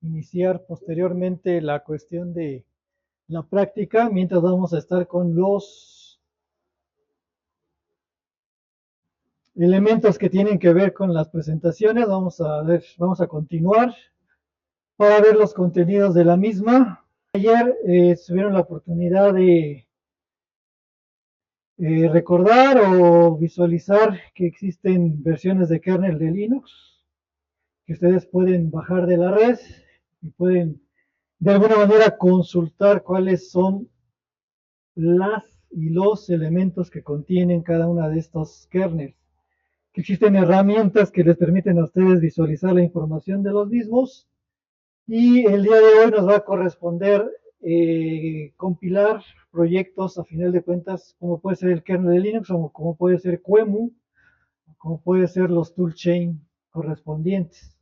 iniciar posteriormente la cuestión de la práctica, mientras vamos a estar con los elementos que tienen que ver con las presentaciones. Vamos a continuar para ver los contenidos de la misma. Ayer tuvieron la oportunidad de recordar o visualizar que existen versiones de kernel de Linux que ustedes pueden bajar de la red y pueden de alguna manera consultar cuáles son las y los elementos que contienen cada una de estos kernels. Que existen herramientas que les permiten a ustedes visualizar la información de los mismos. Y el día de hoy nos va a corresponder compilar proyectos, a final de cuentas, como puede ser el kernel de Linux, o como puede ser QEMU, como puede ser los toolchain correspondientes.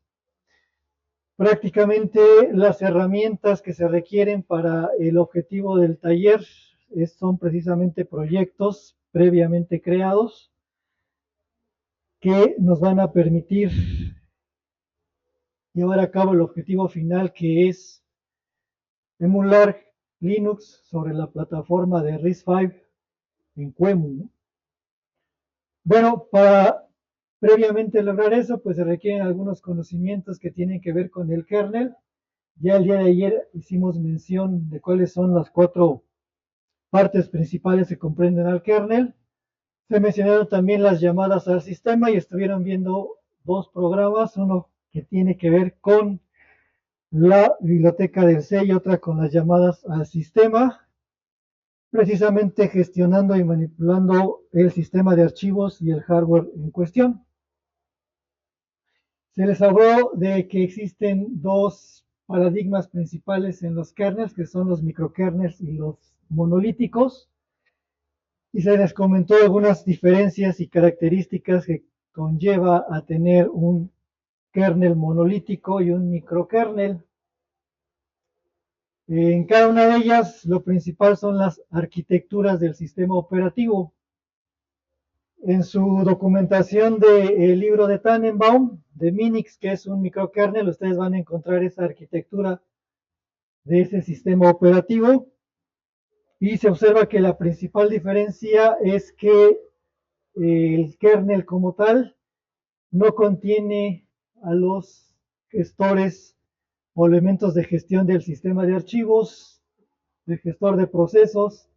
Prácticamente las herramientas que se requieren para el objetivo del taller son precisamente proyectos previamente creados que nos van a permitir llevar a cabo el objetivo final, que es emular Linux sobre la plataforma de RISC-V en QEMU, ¿no? Bueno, para previamente lograr eso, pues se requieren algunos conocimientos que tienen que ver con el kernel. Ya el día de ayer hicimos mención de cuáles son las 4 partes principales que comprenden al kernel. Se mencionaron también las llamadas al sistema y estuvieron viendo 2 programas, uno que tiene que ver con la biblioteca del C y otra con las llamadas al sistema, precisamente gestionando y manipulando el sistema de archivos y el hardware en cuestión. Se les habló de que existen 2 paradigmas principales en los kernels, que son los microkernels y los monolíticos, y se les comentó algunas diferencias y características que conlleva a tener un kernel monolítico y un microkernel. En cada una de ellas, lo principal son las arquitecturas del sistema operativo. En su documentación del libro de Tannenbaum, de Minix, que es un microkernel, ustedes van a encontrar esa arquitectura de ese sistema operativo. Y se observa que la principal diferencia es que el kernel como tal no contiene a los gestores o elementos de gestión del sistema de archivos, el gestor de procesos,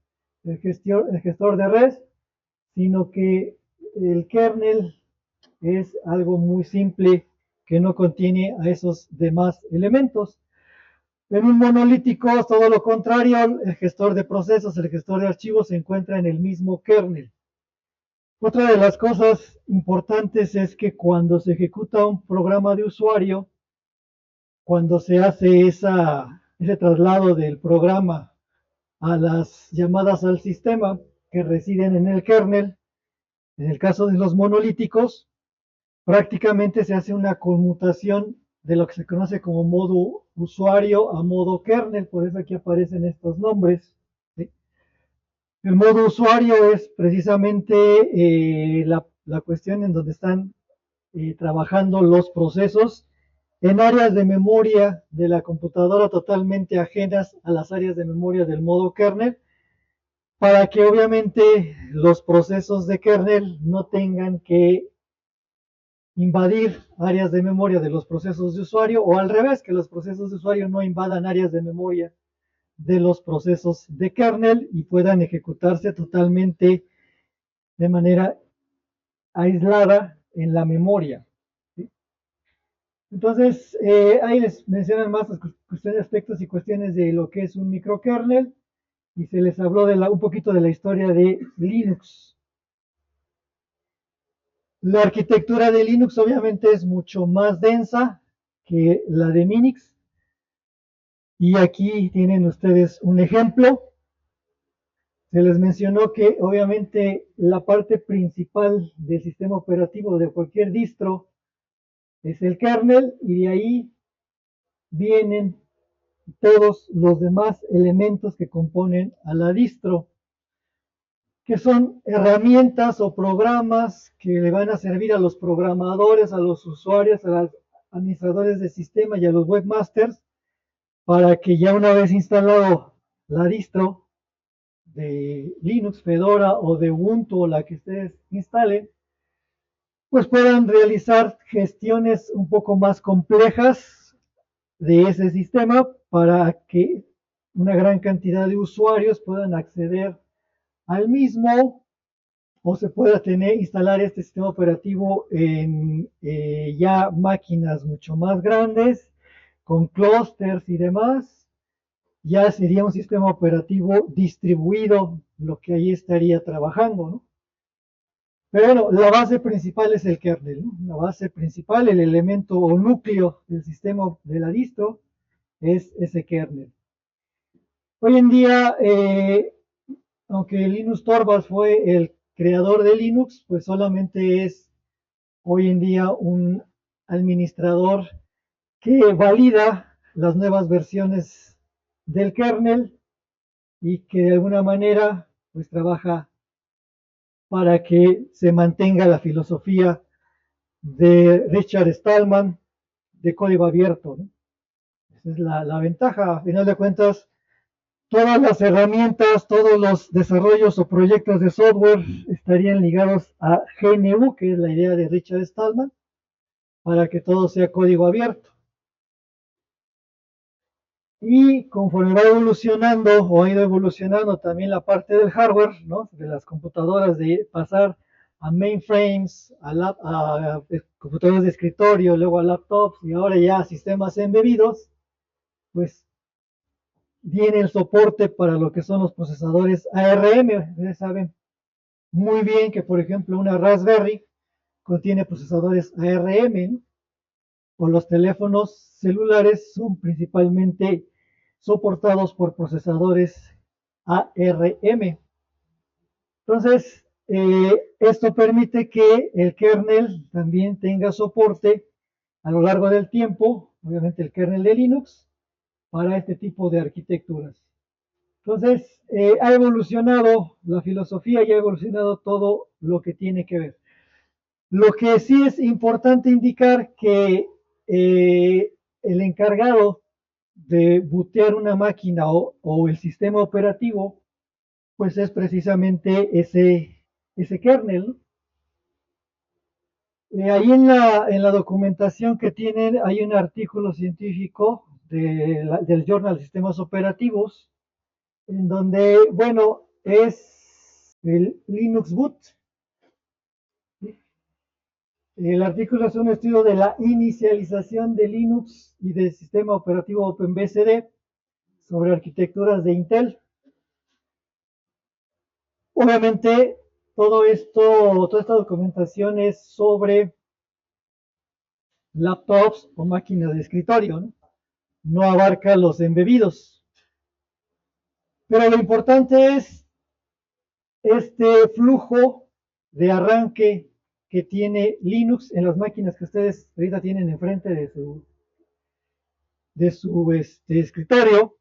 el gestor de red, sino que el kernel es algo muy simple que no contiene a esos demás elementos. En un monolítico es todo lo contrario, el gestor de procesos, el gestor de archivos se encuentra en el mismo kernel. Otra de las cosas importantes es que cuando se ejecuta un programa de usuario, cuando se hace ese traslado del programa a las llamadas al sistema que residen en el kernel, en el caso de los monolíticos, prácticamente se hace una conmutación de lo que se conoce como modo usuario a modo kernel, por eso aquí aparecen estos nombres, ¿sí? El modo usuario es precisamente la cuestión en donde están trabajando los procesos en áreas de memoria de la computadora totalmente ajenas a las áreas de memoria del modo kernel, para que obviamente los procesos de kernel no tengan que invadir áreas de memoria de los procesos de usuario, o al revés, que los procesos de usuario no invadan áreas de memoria de los procesos de kernel y puedan ejecutarse totalmente de manera aislada en la memoria, ¿sí? Entonces, ahí les mencionan más cuestiones, aspectos y cuestiones de lo que es un microkernel, y se les habló un poquito de la historia de Linux. La arquitectura de Linux obviamente es mucho más densa que la de Minix, y aquí tienen ustedes un ejemplo. Se les mencionó que obviamente la parte principal del sistema operativo de cualquier distro es el kernel, y de ahí vienen todos los demás elementos que componen a la distro, que son herramientas o programas que le van a servir a los programadores, a los usuarios, a los administradores de sistema y a los webmasters para que ya una vez instalado la distro de Linux, Fedora o de Ubuntu o la que ustedes instalen, pues puedan realizar gestiones un poco más complejas de ese sistema para que una gran cantidad de usuarios puedan acceder al mismo o se pueda instalar este sistema operativo en ya máquinas mucho más grandes, con clústeres y demás. Ya sería un sistema operativo distribuido lo que ahí estaría trabajando, ¿no? Pero bueno, la base principal es el kernel, ¿no? La base principal, el elemento o núcleo del sistema de la distro es ese kernel. Hoy en día, aunque Linus Torvalds fue el creador de Linux, pues solamente es hoy en día un administrador que valida las nuevas versiones del kernel y que de alguna manera pues trabaja para que se mantenga la filosofía de Richard Stallman de código abierto, ¿no? Esa es la ventaja. A final de cuentas, todas las herramientas, todos los desarrollos o proyectos de software estarían ligados a GNU, que es la idea de Richard Stallman, para que todo sea código abierto. Y conforme va evolucionando o ha ido evolucionando también la parte del hardware, ¿no? De las computadoras, de pasar a mainframes, a computadoras de escritorio, luego a laptops y ahora ya a sistemas embebidos, pues viene el soporte para lo que son los procesadores ARM. Ustedes saben muy bien que, por ejemplo, una Raspberry contiene procesadores ARM, ¿no? O los teléfonos celulares son principalmente soportados por procesadores ARM. Entonces, esto permite que el kernel también tenga soporte a lo largo del tiempo, obviamente el kernel de Linux, para este tipo de arquitecturas. Entonces, ha evolucionado la filosofía y ha evolucionado todo lo que tiene que ver. Lo que sí es importante indicar que el encargado de bootear una máquina o el sistema operativo, pues es precisamente ese kernel. Ahí en la documentación que tienen hay un artículo científico del Journal de Sistemas Operativos, en donde, bueno, es el Linux Boot. El artículo es un estudio de la inicialización de Linux y del sistema operativo OpenBSD sobre arquitecturas de Intel. Obviamente, todo esto, toda esta documentación es sobre laptops o máquinas de escritorio, ¿no? No abarca los embebidos. Pero lo importante es este flujo de arranque que tiene Linux en las máquinas que ustedes ahorita tienen enfrente de su escritorio,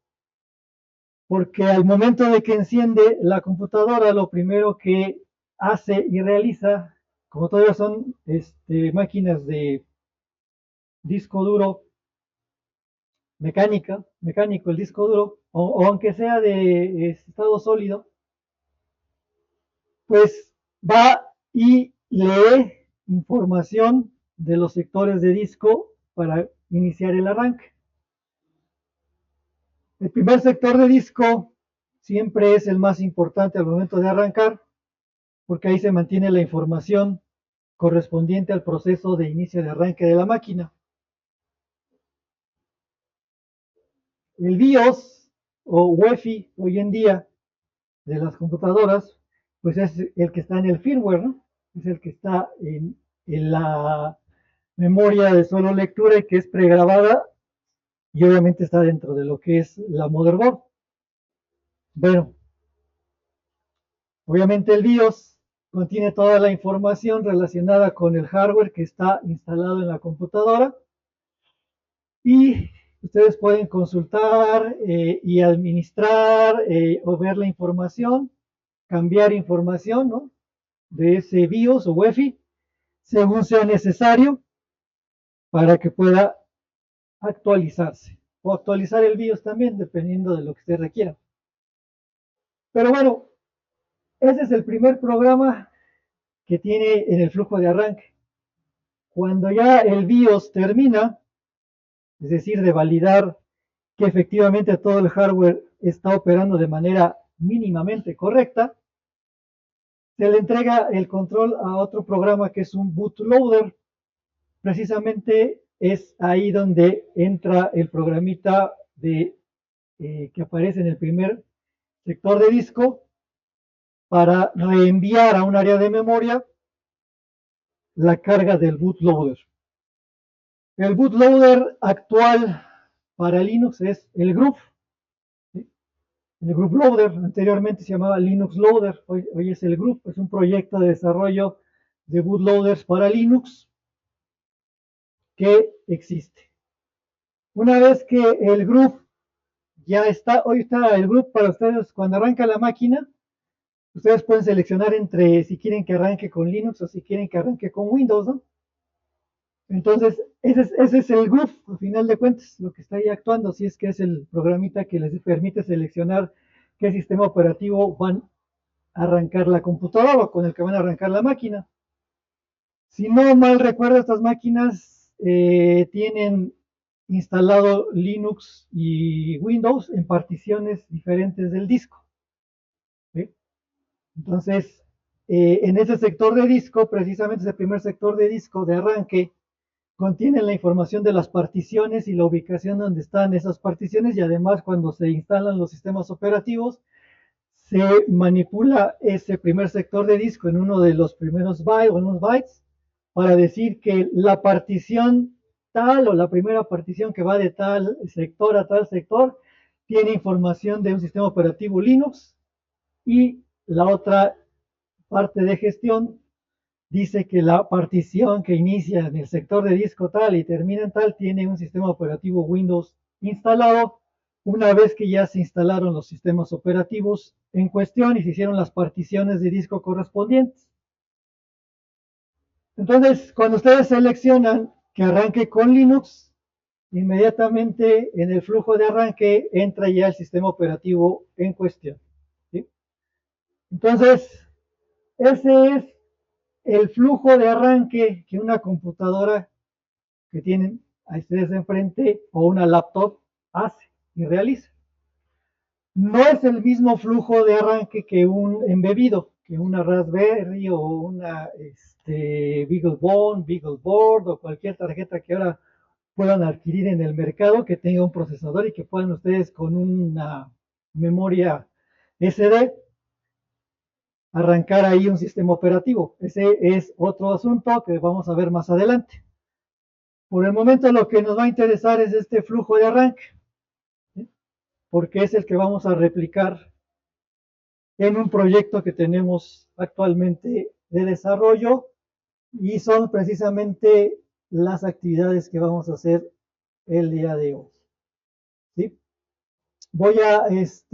porque al momento de que enciende la computadora, lo primero que hace y realiza, como todavía son máquinas de disco duro mecánico el disco duro, o aunque sea de estado sólido, pues va y lee información de los sectores de disco para iniciar el arranque. El primer sector de disco siempre es el más importante al momento de arrancar, porque ahí se mantiene la información correspondiente al proceso de inicio de arranque de la máquina. El BIOS o UEFI hoy en día de las computadoras, pues es el que está en el firmware, ¿no? Es el que está en la memoria de solo lectura y que es pregrabada y obviamente está dentro de lo que es la motherboard. Bueno, obviamente el BIOS contiene toda la información relacionada con el hardware que está instalado en la computadora y ustedes pueden consultar y administrar o ver la información, cambiar información, ¿no? De ese BIOS o UEFI según sea necesario para que pueda actualizarse. o actualizar el BIOS también, dependiendo de lo que usted requiera. Pero bueno, ese es el primer programa que tiene en el flujo de arranque. Cuando ya el BIOS termina, es decir, de validar que efectivamente todo el hardware está operando de manera mínimamente correcta, se le entrega el control a otro programa que es un bootloader. Precisamente es ahí donde entra el programita que aparece en el primer sector de disco para reenviar a un área de memoria la carga del bootloader. El bootloader actual para Linux es el Groove. El Groove Loader, anteriormente se llamaba Linux Loader, hoy es el Groove, es un proyecto de desarrollo de bootloaders para Linux que existe. Una vez que el Groove ya está, hoy está el Groove para ustedes cuando arranca la máquina, ustedes pueden seleccionar entre si quieren que arranque con Linux o si quieren que arranque con Windows, ¿no? Entonces, ese es el Groove, al final de cuentas, lo que está ahí actuando, si es que es el programita que les permite seleccionar qué sistema operativo van a arrancar la computadora o con el que van a arrancar la máquina. Si no mal recuerdo, estas máquinas tienen instalado Linux y Windows en particiones diferentes del disco. ¿Sí? Entonces, en ese sector de disco, precisamente ese primer sector de disco de arranque, contiene la información de las particiones y la ubicación donde están esas particiones y además cuando se instalan los sistemas operativos, se manipula ese primer sector de disco en uno de los primeros bytes o en unos bytes para decir que la partición tal o la primera partición que va de tal sector a tal sector tiene información de un sistema operativo Linux y la otra parte de gestión dice que la partición que inicia en el sector de disco tal y termina en tal tiene un sistema operativo Windows instalado una vez que ya se instalaron los sistemas operativos en cuestión y se hicieron las particiones de disco correspondientes. Entonces, cuando ustedes seleccionan que arranque con Linux, inmediatamente en el flujo de arranque entra ya el sistema operativo en cuestión. ¿Sí? Entonces, ese es el flujo de arranque que una computadora que tienen a ustedes enfrente o una laptop hace y realiza. No es el mismo flujo de arranque que un embebido, que una Raspberry o una BeagleBone, BeagleBoard o cualquier tarjeta que ahora puedan adquirir en el mercado que tenga un procesador y que puedan ustedes con una memoria SD arrancar ahí un sistema operativo. Ese es otro asunto que vamos a ver más adelante. Por el momento lo que nos va a interesar es este flujo de arranque, ¿sí? Porque es el que vamos a replicar en un proyecto que tenemos actualmente de desarrollo y son precisamente las actividades que vamos a hacer el día de hoy. ¿Sí? Voy a,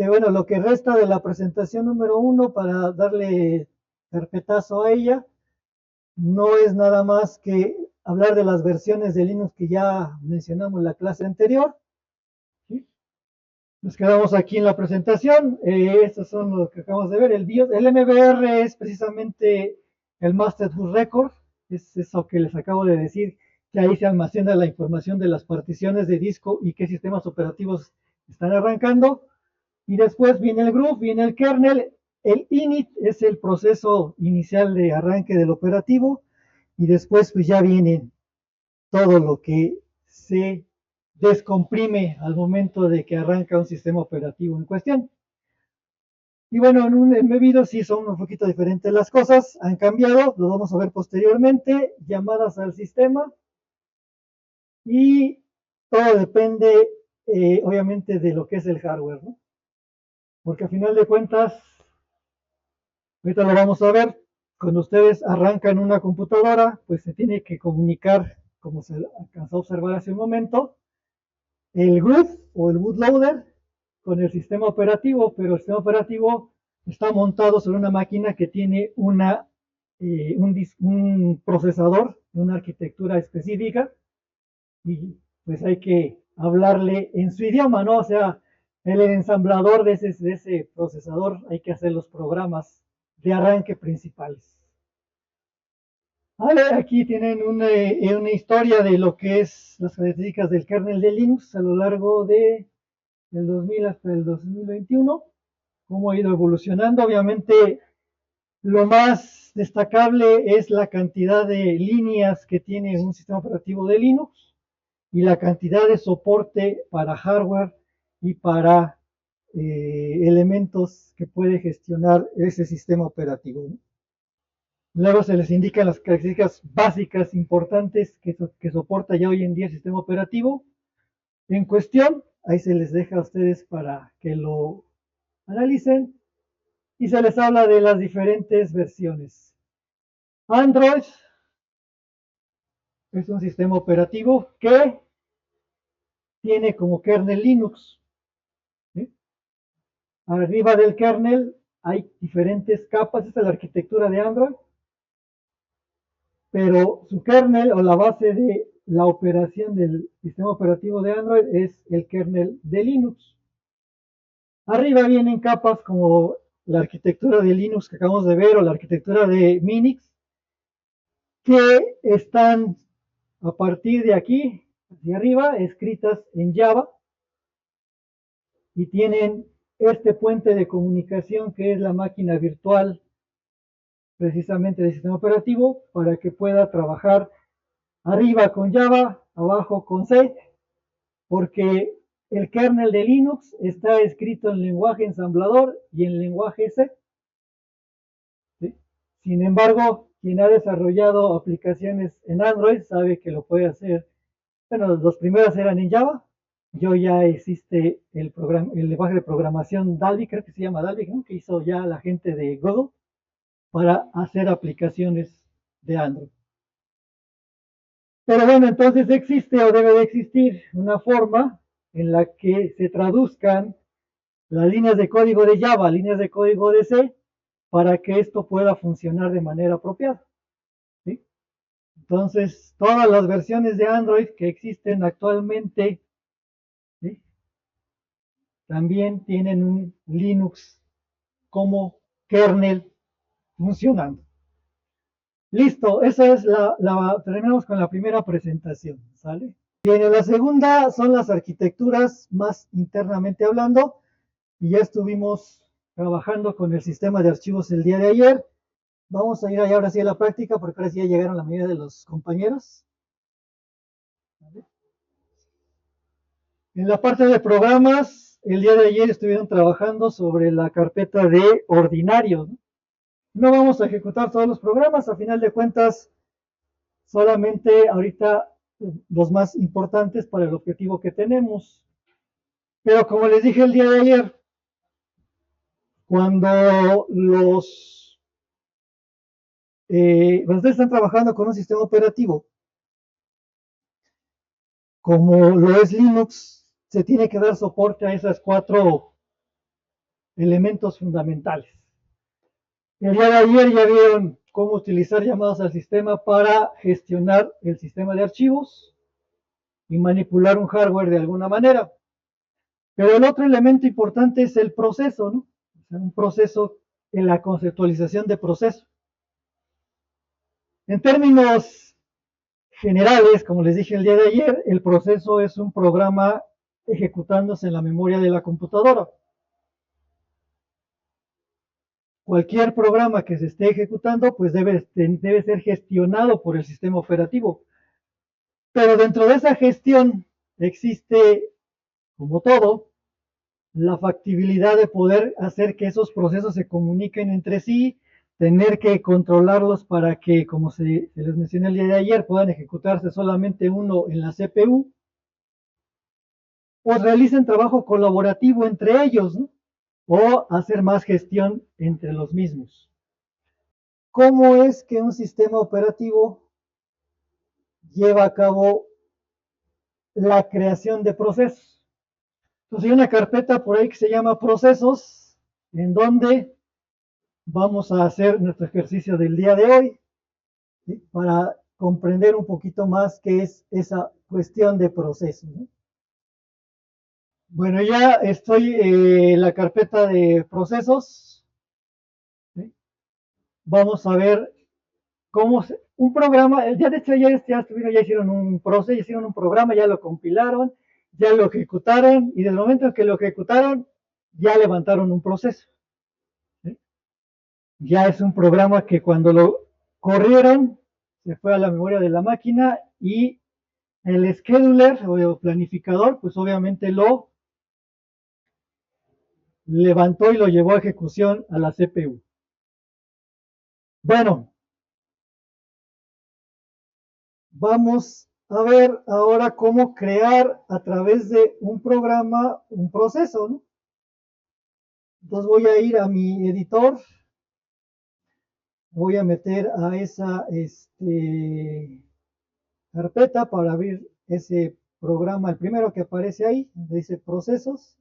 bueno, lo que resta de la presentación número 1 para darle carpetazo a ella, no es nada más que hablar de las versiones de Linux que ya mencionamos en la clase anterior. ¿Sí? Nos quedamos aquí en la presentación. Estos son los que acabamos de ver. El BIOS, el MBR es precisamente el Master Bus Record. Es eso que les acabo de decir, que ahí se almacena la información de las particiones de disco y qué sistemas operativos están arrancando. Y después viene el Groove, viene el kernel. El init es el proceso inicial de arranque del operativo. Y después pues ya viene todo lo que se descomprime al momento de que arranca un sistema operativo en cuestión. Y bueno, en un embebido sí son un poquito diferentes las cosas, han cambiado, lo vamos a ver posteriormente, llamadas al sistema y todo depende obviamente de lo que es el hardware, ¿no? Porque a final de cuentas, ahorita lo vamos a ver, cuando ustedes arrancan una computadora, pues se tiene que comunicar, como se alcanzó a observar hace un momento, el Groove o el bootloader con el sistema operativo, pero el sistema operativo está montado sobre una máquina que tiene un procesador, una arquitectura específica, y pues hay que hablarle en su idioma, ¿no? O sea, el ensamblador de ese procesador hay que hacer los programas de arranque principales. Vale, aquí tienen una historia de lo que es las características del kernel de Linux a lo largo del 2000 hasta el 2021, cómo ha ido evolucionando. Obviamente, lo más destacable es la cantidad de líneas que tiene un sistema operativo de Linux y la cantidad de soporte para hardware y para elementos que puede gestionar ese sistema operativo. Luego se les indican las características básicas importantes que soporta ya hoy en día el sistema operativo en cuestión. Ahí se les deja a ustedes para que lo analicen y se les habla de las diferentes versiones. Android es un sistema operativo que tiene como kernel Linux. ¿Sí? Arriba del kernel hay diferentes capas, esta es la arquitectura de Android, pero su kernel o la base de la operación del sistema operativo de Android es el kernel de Linux. Arriba vienen capas como la arquitectura de Linux que acabamos de ver o la arquitectura de Minix, que están a partir de aquí hacia arriba escritas en Java y tienen este puente de comunicación que es la máquina virtual precisamente del sistema operativo para que pueda trabajar arriba con Java, abajo con C, porque el kernel de Linux está escrito en lenguaje ensamblador y en lenguaje C. ¿Sí? Sin embargo, quien ha desarrollado aplicaciones en Android sabe que lo puede hacer. Bueno, los primeros eran en Java. Yo ya existe el lenguaje de programación Dalvik, creo que se llama Dalvik, ¿no? Que hizo ya la gente de Google para hacer aplicaciones de Android. Pero bueno, entonces existe o debe de existir una forma en la que se traduzcan las líneas de código de Java, líneas de código de C, para que esto pueda funcionar de manera apropiada. ¿Sí? Entonces, todas las versiones de Android que existen actualmente, ¿sí?, también tienen un Linux como kernel funcionando. Listo, esa es terminamos con la primera presentación, ¿sale? Bien, en la segunda son las arquitecturas más internamente hablando, y ya estuvimos trabajando con el sistema de archivos el día de ayer. Vamos a ir allá ahora sí a la práctica, porque ahora sí ya llegaron la mayoría de los compañeros. En la parte de programas, el día de ayer estuvieron trabajando sobre la carpeta de ordinarios. No vamos a ejecutar todos los programas, a final de cuentas, solamente ahorita los más importantes para el objetivo que tenemos. Pero como les dije el día de ayer, cuando ustedes están trabajando con un sistema operativo, como lo es Linux, se tiene que dar soporte a esos 4 elementos fundamentales. El día de ayer ya vieron cómo utilizar llamadas al sistema para gestionar el sistema de archivos y manipular un hardware de alguna manera. Pero el otro elemento importante es el proceso, ¿no? O sea, un proceso en la conceptualización de proceso. En términos generales, como les dije el día de ayer, el proceso es un programa ejecutándose en la memoria de la computadora. Cualquier programa que se esté ejecutando, pues debe ser gestionado por el sistema operativo. Pero dentro de esa gestión existe, como todo, la factibilidad de poder hacer que esos procesos se comuniquen entre sí, tener que controlarlos para que, como se les mencioné el día de ayer, puedan ejecutarse solamente uno en la CPU, o realicen trabajo colaborativo entre ellos, ¿no? O hacer más gestión entre los mismos. ¿Cómo es que un sistema operativo lleva a cabo la creación de procesos? Entonces hay una carpeta por ahí que se llama procesos, en donde vamos a hacer nuestro ejercicio del día de hoy, ¿sí?, para comprender un poquito más qué es esa cuestión de procesos, ¿no? Bueno, ya estoy en la carpeta de procesos. ¿Sí? Vamos a ver un programa, ya de hecho ya hicieron un proceso, ya hicieron un programa, ya lo compilaron, ya lo ejecutaron y desde el momento en que lo ejecutaron, ya levantaron un proceso. ¿Sí? Ya es un programa que cuando lo corrieron, se fue a la memoria de la máquina y el scheduler o planificador, pues obviamente lo levantó y lo llevó a ejecución a la CPU. Bueno, vamos a ver ahora cómo crear a través de un programa un proceso, ¿no? Entonces voy a ir a mi editor, voy a meter a esa carpeta para abrir ese programa, el primero que aparece ahí, donde dice procesos.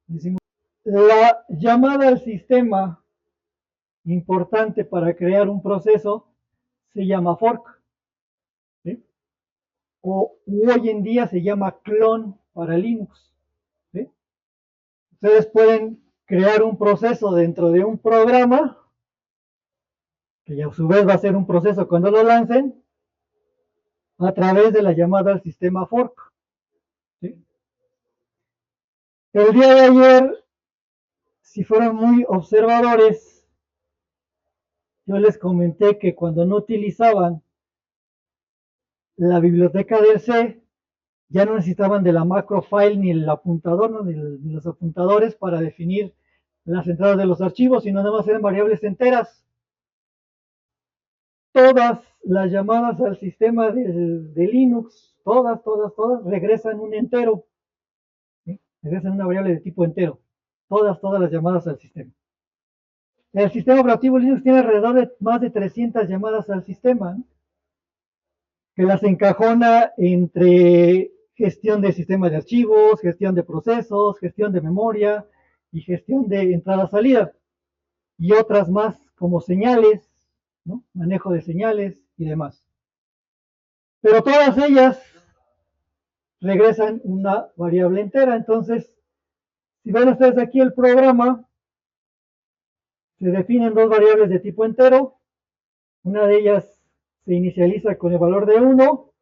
Decimos, la llamada al sistema importante para crear un proceso se llama fork, ¿sí? O hoy en día se llama clon para Linux, ¿sí? Ustedes pueden crear un proceso dentro de un programa, que a su vez va a ser un proceso cuando lo lancen, a través de la llamada al sistema fork, ¿sí? El día de ayer, si fueron muy observadores, yo les comenté que cuando no utilizaban la biblioteca del C, ya no necesitaban de la macro file ni el apuntador, ¿no? Ni los apuntadores para definir las entradas de los archivos, sino nada más eran variables enteras. Todas las llamadas al sistema de Linux, todas, regresan un entero, ¿sí? Regresan una variable de tipo entero. Todas las llamadas al sistema. El sistema operativo Linux tiene alrededor de más de 300 llamadas al sistema, ¿no? Que las encajona entre gestión de sistema de archivos, gestión de procesos, gestión de memoria y gestión de entrada-salida. Y otras más como señales, ¿no? Manejo de señales y demás. Pero todas ellas regresan una variable entera. Entonces, si ven ustedes aquí el programa, se definen dos variables de tipo entero. Una de ellas se inicializa con el valor de 1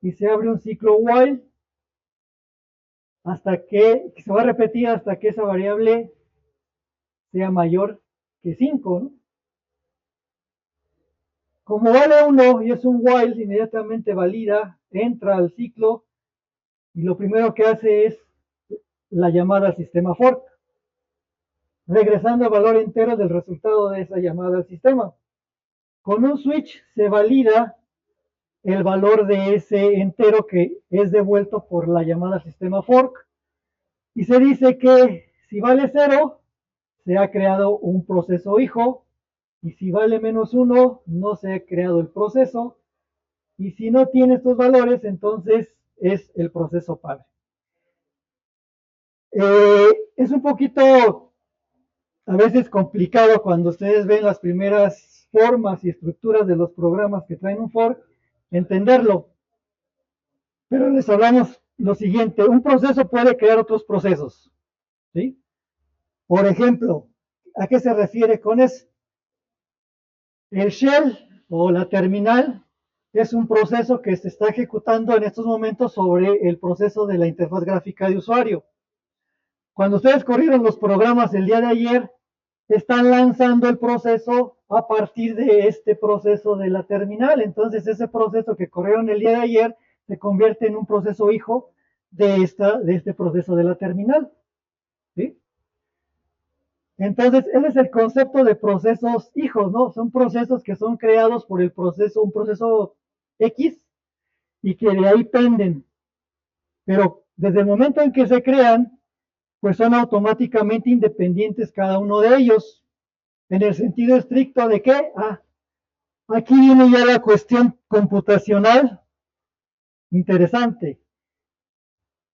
y se abre un ciclo while hasta que se va a repetir hasta que esa variable sea mayor que 5, ¿no? Como vale 1 y es un while, inmediatamente valida, entra al ciclo y lo primero que hace es la llamada al sistema fork, regresando al valor entero del resultado de esa llamada al sistema. Con un switch se valida el valor de ese entero que es devuelto por la llamada al sistema fork y se dice que si vale 0 se ha creado un proceso hijo y si vale menos 1 no se ha creado el proceso y si no tiene estos valores entonces es el proceso padre. Es un poquito a veces complicado cuando ustedes ven las primeras formas y estructuras de los programas que traen un fork, entenderlo. Pero les hablamos lo siguiente, un proceso puede crear otros procesos, ¿sí? Por ejemplo, ¿a qué se refiere con eso? El shell o la terminal es un proceso que se está ejecutando en estos momentos sobre el proceso de la interfaz gráfica de usuario. Cuando ustedes corrieron los programas el día de ayer, están lanzando el proceso a partir de este proceso de la terminal. Entonces, ese proceso que corrieron el día de ayer se convierte en un proceso hijo de este proceso de la terminal, ¿sí? Entonces, ese es el concepto de procesos hijos, ¿no? Son procesos que son creados por un proceso X, y que de ahí penden. Pero desde el momento en que se crean, pues son automáticamente independientes cada uno de ellos. En el sentido estricto de que, aquí viene ya la cuestión computacional interesante.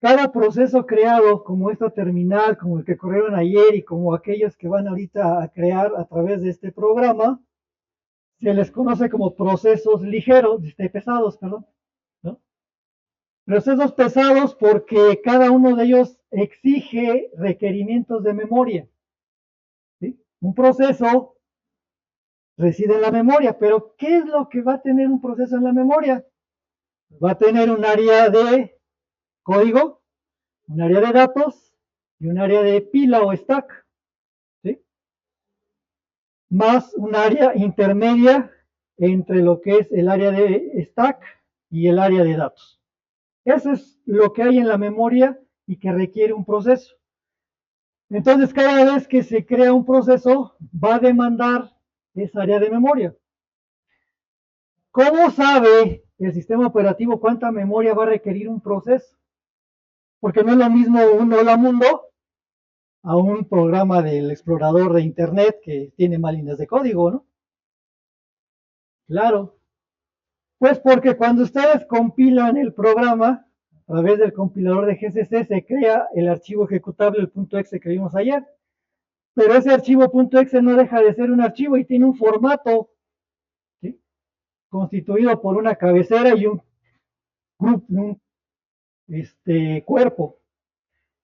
Cada proceso creado, como esta terminal, como el que corrieron ayer y como aquellos que van ahorita a crear a través de este programa, se les conoce como procesos ligeros, pesados, perdón, ¿no? Procesos pesados porque cada uno de ellos exige requerimientos de memoria. ¿Sí? Un proceso reside en la memoria, pero ¿qué es lo que va a tener un proceso en la memoria? Va a tener un área de código, un área de datos y un área de pila o stack, ¿sí? Más un área intermedia entre lo que es el área de stack y el área de datos. Eso es lo que hay en la memoria y que requiere un proceso. Entonces, cada vez que se crea un proceso, va a demandar esa área de memoria. ¿Cómo sabe el sistema operativo cuánta memoria va a requerir un proceso? Porque no es lo mismo un hola mundo a un programa del explorador de internet que tiene más líneas de código, ¿no? Claro. Pues porque cuando ustedes compilan el programa, a través del compilador de GCC se crea el archivo ejecutable, el .exe que vimos ayer. Pero ese archivo .exe no deja de ser un archivo y tiene un formato, ¿sí? Constituido por una cabecera y un cuerpo.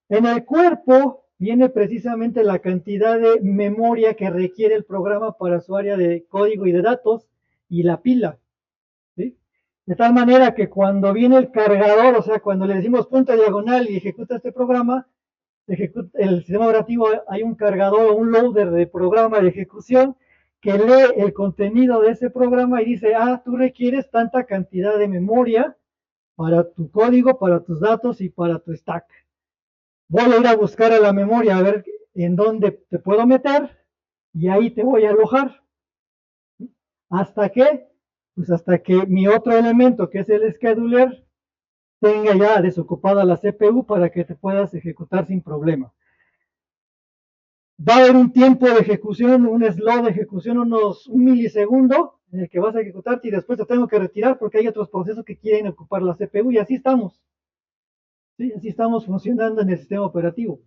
En el cuerpo viene precisamente la cantidad de memoria que requiere el programa para su área de código y de datos y la pila, ¿sí? De tal manera que cuando viene el cargador, o sea, cuando le decimos punto diagonal y ejecuta este programa, el sistema operativo, hay un cargador o un loader de programa de ejecución que lee el contenido de ese programa y dice, ah, tú requieres tanta cantidad de memoria para tu código, para tus datos y para tu stack. Voy a ir a buscar a la memoria a ver en dónde te puedo meter y ahí te voy a alojar. ¿Hasta qué? Pues hasta que mi otro elemento, que es el scheduler, tenga ya desocupada la CPU para que te puedas ejecutar sin problema. Va a haber un tiempo de ejecución, un slot de ejecución, un milisegundo en el que vas a ejecutarte y después te tengo que retirar porque hay otros procesos que quieren ocupar la CPU y así estamos. ¿Sí? Así estamos funcionando en el sistema operativo.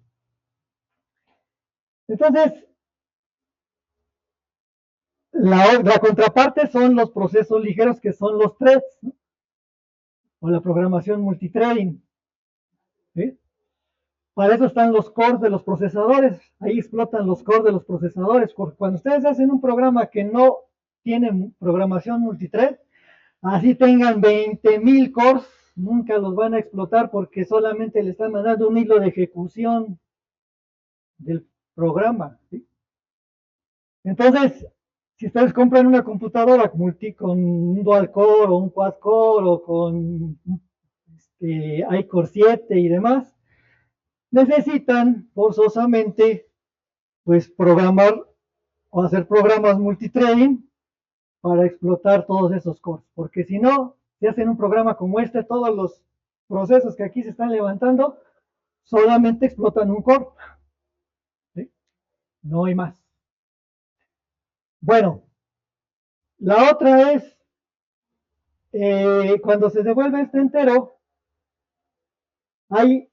Entonces, la contraparte son los procesos ligeros que son los threads, ¿no? O la programación multithreading. ¿Sí? Para eso están los cores de los procesadores. Ahí explotan los cores de los procesadores. Cuando ustedes hacen un programa que no tiene programación multithread, así tengan 20,000 cores, nunca los van a explotar porque solamente le están mandando un hilo de ejecución del programa, ¿sí? Entonces, si ustedes compran una computadora con un dual core o un quad core o con iCore 7 y demás, necesitan forzosamente pues programar o hacer programas multithreading para explotar todos esos cores, porque si no, si hacen un programa como este, todos los procesos que aquí se están levantando solamente explotan un core, ¿sí? No hay más. Bueno, la otra es cuando se devuelve este entero, hay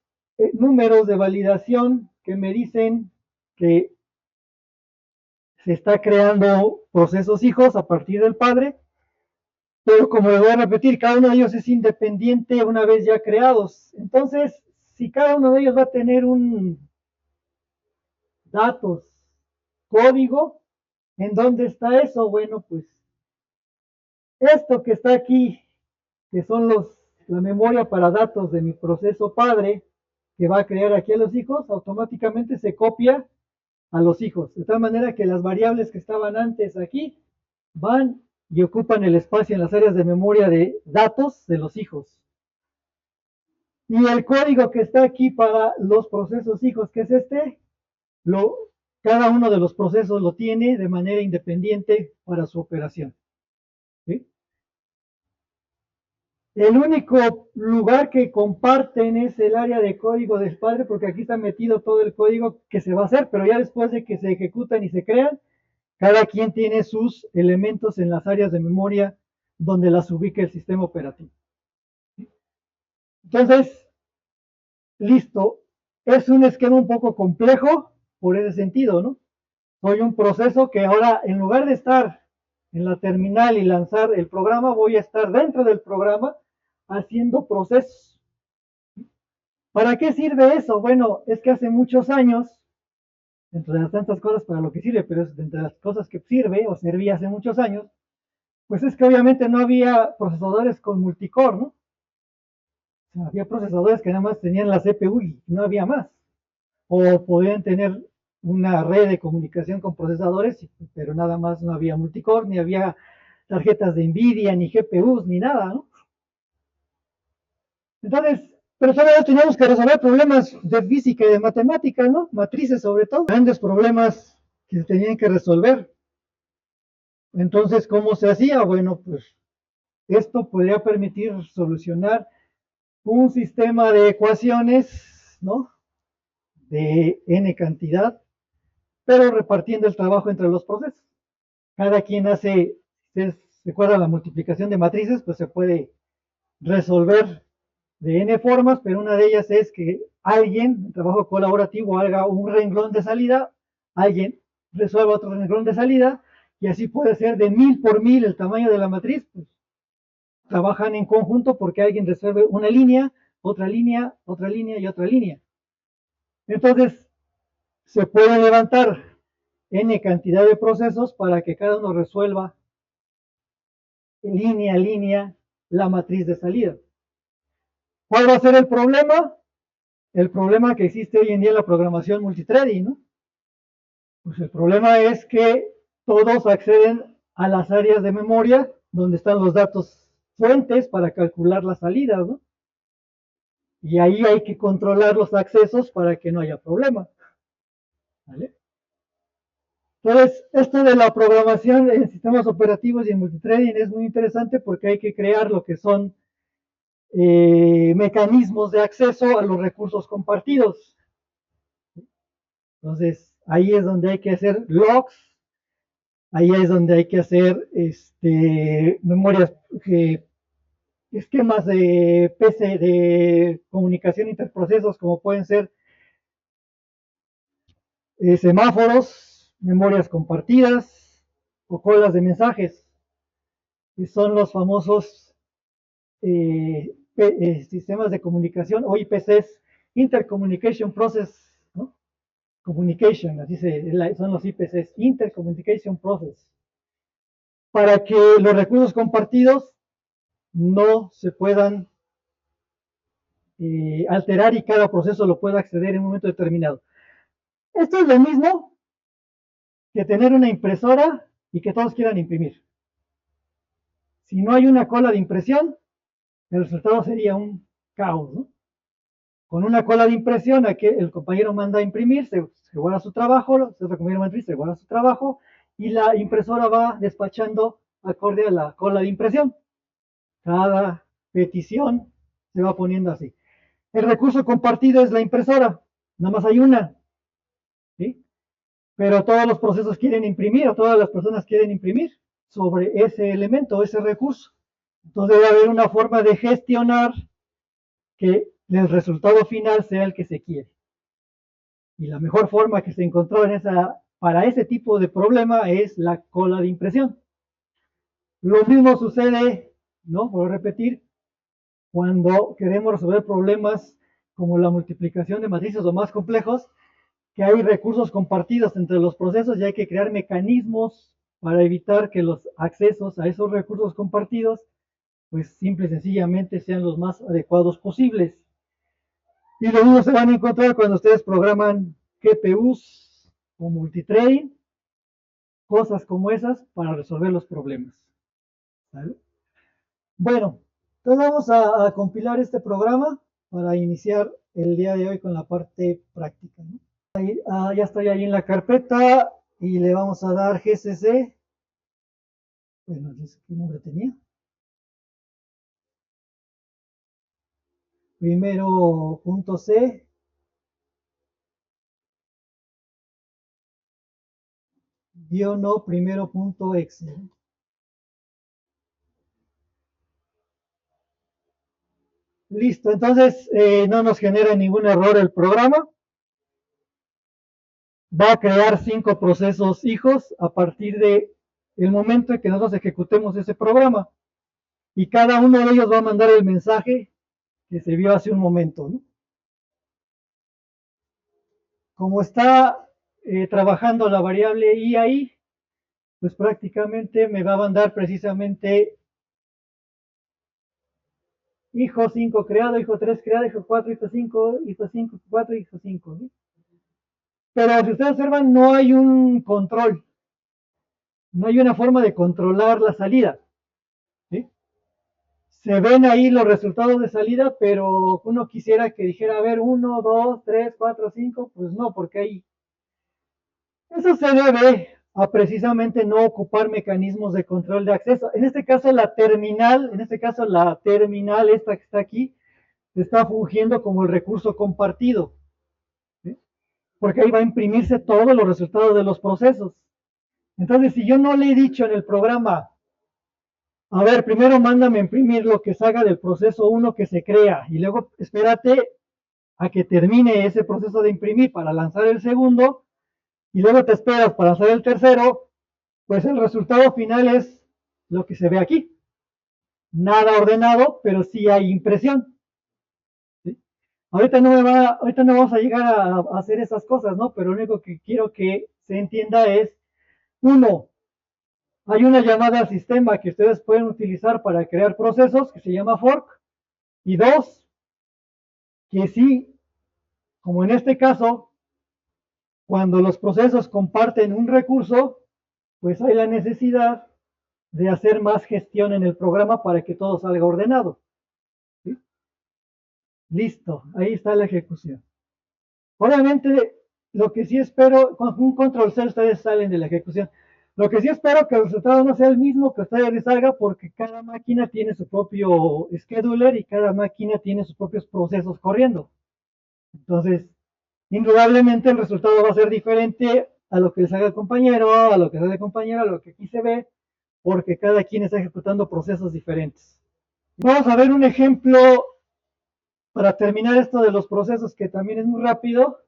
números de validación que me dicen que se está creando procesos hijos a partir del padre, pero como les voy a repetir, cada uno de ellos es independiente una vez ya creados. Entonces, si cada uno de ellos va a tener un datos, código, ¿en dónde está eso? Bueno, pues esto que está aquí, que son la memoria para datos de mi proceso padre, que va a crear aquí a los hijos, automáticamente se copia a los hijos. De tal manera que las variables que estaban antes aquí van y ocupan el espacio en las áreas de memoria de datos de los hijos. Y el código que está aquí para los procesos hijos, que es cada uno de los procesos lo tiene de manera independiente para su operación. ¿Sí? El único lugar que comparten es el área de código del padre, porque aquí está metido todo el código que se va a hacer, pero ya después de que se ejecutan y se crean, cada quien tiene sus elementos en las áreas de memoria donde las ubica el sistema operativo. Entonces, listo. Es un esquema un poco complejo por ese sentido, ¿no? Soy un proceso que ahora, en lugar de estar en la terminal y lanzar el programa, voy a estar dentro del programa haciendo procesos. ¿Para qué sirve eso? Bueno, es que hace muchos años, entre las tantas cosas para lo que sirve, pero es entre las cosas que sirve o servía hace muchos años, pues es que obviamente no había procesadores con multicore, ¿no? O sea, había procesadores que nada más tenían la CPU y no había más. O podían tener una red de comunicación con procesadores, pero nada más no había multicore, ni había tarjetas de Nvidia, ni GPUs, ni nada, ¿no? Entonces, pero todavía teníamos que resolver problemas de física y de matemática, ¿no? Matrices sobre todo, grandes problemas que se tenían que resolver. Entonces, ¿cómo se hacía? Bueno, pues esto podría permitir solucionar un sistema de ecuaciones, ¿no? De n cantidad, pero repartiendo el trabajo entre los procesos. Cada quien hace, si se acuerda la multiplicación de matrices, pues se puede resolver de n formas, pero una de ellas es que alguien, en trabajo colaborativo, haga un renglón de salida, alguien resuelva otro renglón de salida, y así puede ser de 1000 por 1000 el tamaño de la matriz, pues trabajan en conjunto porque alguien resuelve una línea, otra línea, otra línea y otra línea. Entonces, se puede levantar n cantidad de procesos para que cada uno resuelva línea a línea la matriz de salida. ¿Cuál va a ser el problema? El problema que existe hoy en día en la programación multithreading, ¿no? Pues el problema es que todos acceden a las áreas de memoria donde están los datos fuentes para calcular las salidas, ¿no? Y ahí hay que controlar los accesos para que no haya problema, ¿vale? Entonces, esto de la programación en sistemas operativos y en multithreading es muy interesante porque hay que crear lo que son mecanismos de acceso a los recursos compartidos. Entonces, ahí es donde hay que hacer logs, ahí es donde hay que hacer memorias, esquemas de PC, de comunicación interprocesos, como pueden ser semáforos, memorias compartidas o colas de mensajes, que son los famosos sistemas de comunicación o IPCs, Intercommunication Process, ¿no? Communication, así son los IPCs, Intercommunication Process, para que los recursos compartidos no se puedan alterar y cada proceso lo pueda acceder en un momento determinado. Esto es lo mismo que tener una impresora y que todos quieran imprimir. Si no hay una cola de impresión, el resultado sería un caos, ¿no? Con una cola de impresión, a que el compañero manda a imprimir, se guarda su trabajo, el otro compañero manda a imprimir, se guarda su trabajo, y la impresora va despachando acorde a la cola de impresión. Cada petición se va poniendo así. El recurso compartido es la impresora, nada más hay una, ¿sí? Pero todos los procesos quieren imprimir, o todas las personas quieren imprimir sobre ese elemento, ese recurso. Entonces debe haber una forma de gestionar que el resultado final sea el que se quiere. Y la mejor forma que se encontró para ese tipo de problema es la cola de impresión. Lo mismo sucede, ¿no? Voy a repetir, cuando queremos resolver problemas como la multiplicación de matrices o más complejos, que hay recursos compartidos entre los procesos y hay que crear mecanismos para evitar que los accesos a esos recursos compartidos, pues simple y sencillamente sean los más adecuados posibles. Y lo mismo se van a encontrar cuando ustedes programan GPUs o multithreading, cosas como esas para resolver los problemas. ¿Vale? Bueno, entonces vamos a compilar este programa para iniciar el día de hoy con la parte práctica, ¿no? Ya estoy ahí en la carpeta y le vamos a dar GCC. Bueno, ¿qué nombre tenía? Primero punto C. Guión no primero punto exe. Listo, entonces no nos genera ningún error el programa. Va a crear 5 procesos hijos a partir de el momento en que nosotros ejecutemos ese programa. Y cada uno de ellos va a mandar el mensaje que se vio hace un momento, ¿no? como está trabajando la variable i ahí, pues prácticamente me va a mandar precisamente hijo 5 creado, hijo 3 creado, hijo 4, hijo 5, hijo 5, 4, hijo 5. ¿Sí? Pero si ustedes observan, no hay un control, no hay una forma de controlar la salida. ¿Sí? Se ven ahí los resultados de salida, pero uno quisiera que dijera, a ver, 1, 2, 3, 4, 5, pues no, porque ahí eso se debe a precisamente no ocupar mecanismos de control de acceso. En este caso la terminal, esta que está aquí, está fungiendo como el recurso compartido, ¿sí? Porque ahí va a imprimirse todos los resultados de los procesos. Entonces, si yo no le he dicho en el programa, a ver, primero mándame a imprimir lo que salga del proceso 1 que se crea y luego espérate a que termine ese proceso de imprimir para lanzar el segundo y luego te esperas para lanzar el tercero, pues el resultado final es lo que se ve aquí. Nada ordenado, pero sí hay impresión. ¿Sí? Ahorita no vamos a llegar a hacer esas cosas, ¿no? Pero lo único que quiero que se entienda es, uno, hay una llamada al sistema que ustedes pueden utilizar para crear procesos que se llama fork. Y dos, que sí, como en este caso, cuando los procesos comparten un recurso, pues hay la necesidad de hacer más gestión en el programa para que todo salga ordenado. ¿Sí? Listo, ahí está la ejecución. Obviamente, lo que sí espero, con un control C ustedes salen de la ejecución. Lo que sí espero que el resultado no sea el mismo que ustedes les salga porque cada máquina tiene su propio scheduler y cada máquina tiene sus propios procesos corriendo. Entonces, indudablemente el resultado va a ser diferente a lo que les haga el compañero, a lo que haga el compañero, a lo que aquí se ve, porque cada quien está ejecutando procesos diferentes. Vamos a ver un ejemplo para terminar esto de los procesos que también es muy rápido,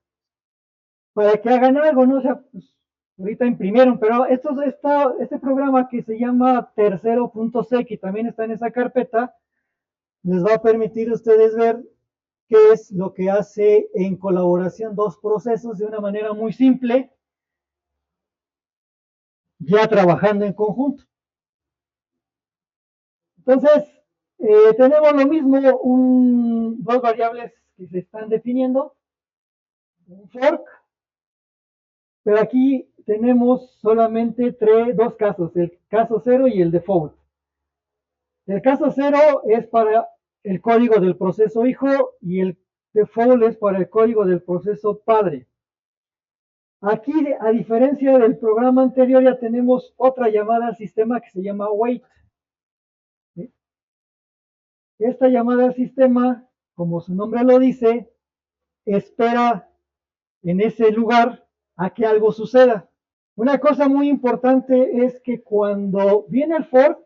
para que hagan algo, ¿no? O sea, pues, ahorita imprimieron, pero este programa que se llama tercero.c, que también está en esa carpeta, les va a permitir a ustedes ver qué es lo que hace en colaboración dos procesos de una manera muy simple, ya trabajando en conjunto. Entonces, tenemos lo mismo, dos variables que se están definiendo, un fork, pero aquí tenemos solamente dos casos, el caso 0 y el default. El caso 0 es para el código del proceso hijo y el default es para el código del proceso padre. Aquí, a diferencia del programa anterior, ya tenemos otra llamada al sistema que se llama wait. ¿Sí? Esta llamada al sistema, como su nombre lo dice, espera en ese lugar a que algo suceda. Una cosa muy importante es que cuando viene el for,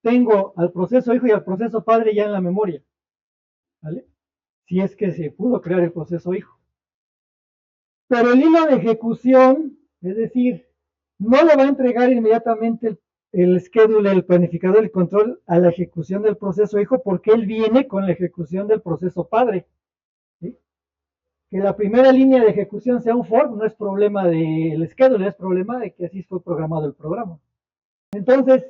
tengo al proceso hijo y al proceso padre ya en la memoria. ¿Vale? Si es que se pudo crear el proceso hijo. Pero el hilo de ejecución, es decir, no le va a entregar inmediatamente el schedule, el planificador, el control a la ejecución del proceso hijo porque él viene con la ejecución del proceso padre. ¿Sí? Que la primera línea de ejecución sea un for no es problema del schedule, es problema de que así fue programado el programa. Entonces,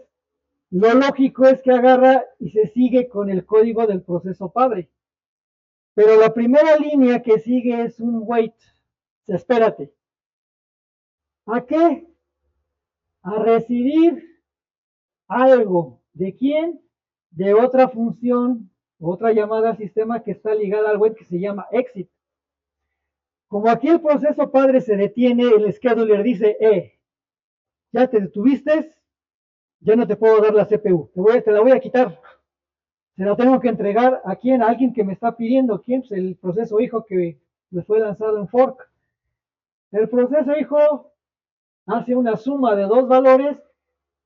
lo lógico es que agarra y se sigue con el código del proceso padre. Pero la primera línea que sigue es un wait. O sea, espérate. ¿A qué? A recibir algo. ¿De quién? De otra función, otra llamada al sistema que está ligada al wait que se llama exit. Como aquí el proceso padre se detiene, el scheduler dice, ya te detuviste, ya no te puedo dar la CPU, te la voy a quitar. Se la tengo que entregar a quién, a alguien que me está pidiendo, quién, pues el proceso hijo que le fue lanzado en fork. El proceso hijo hace una suma de dos valores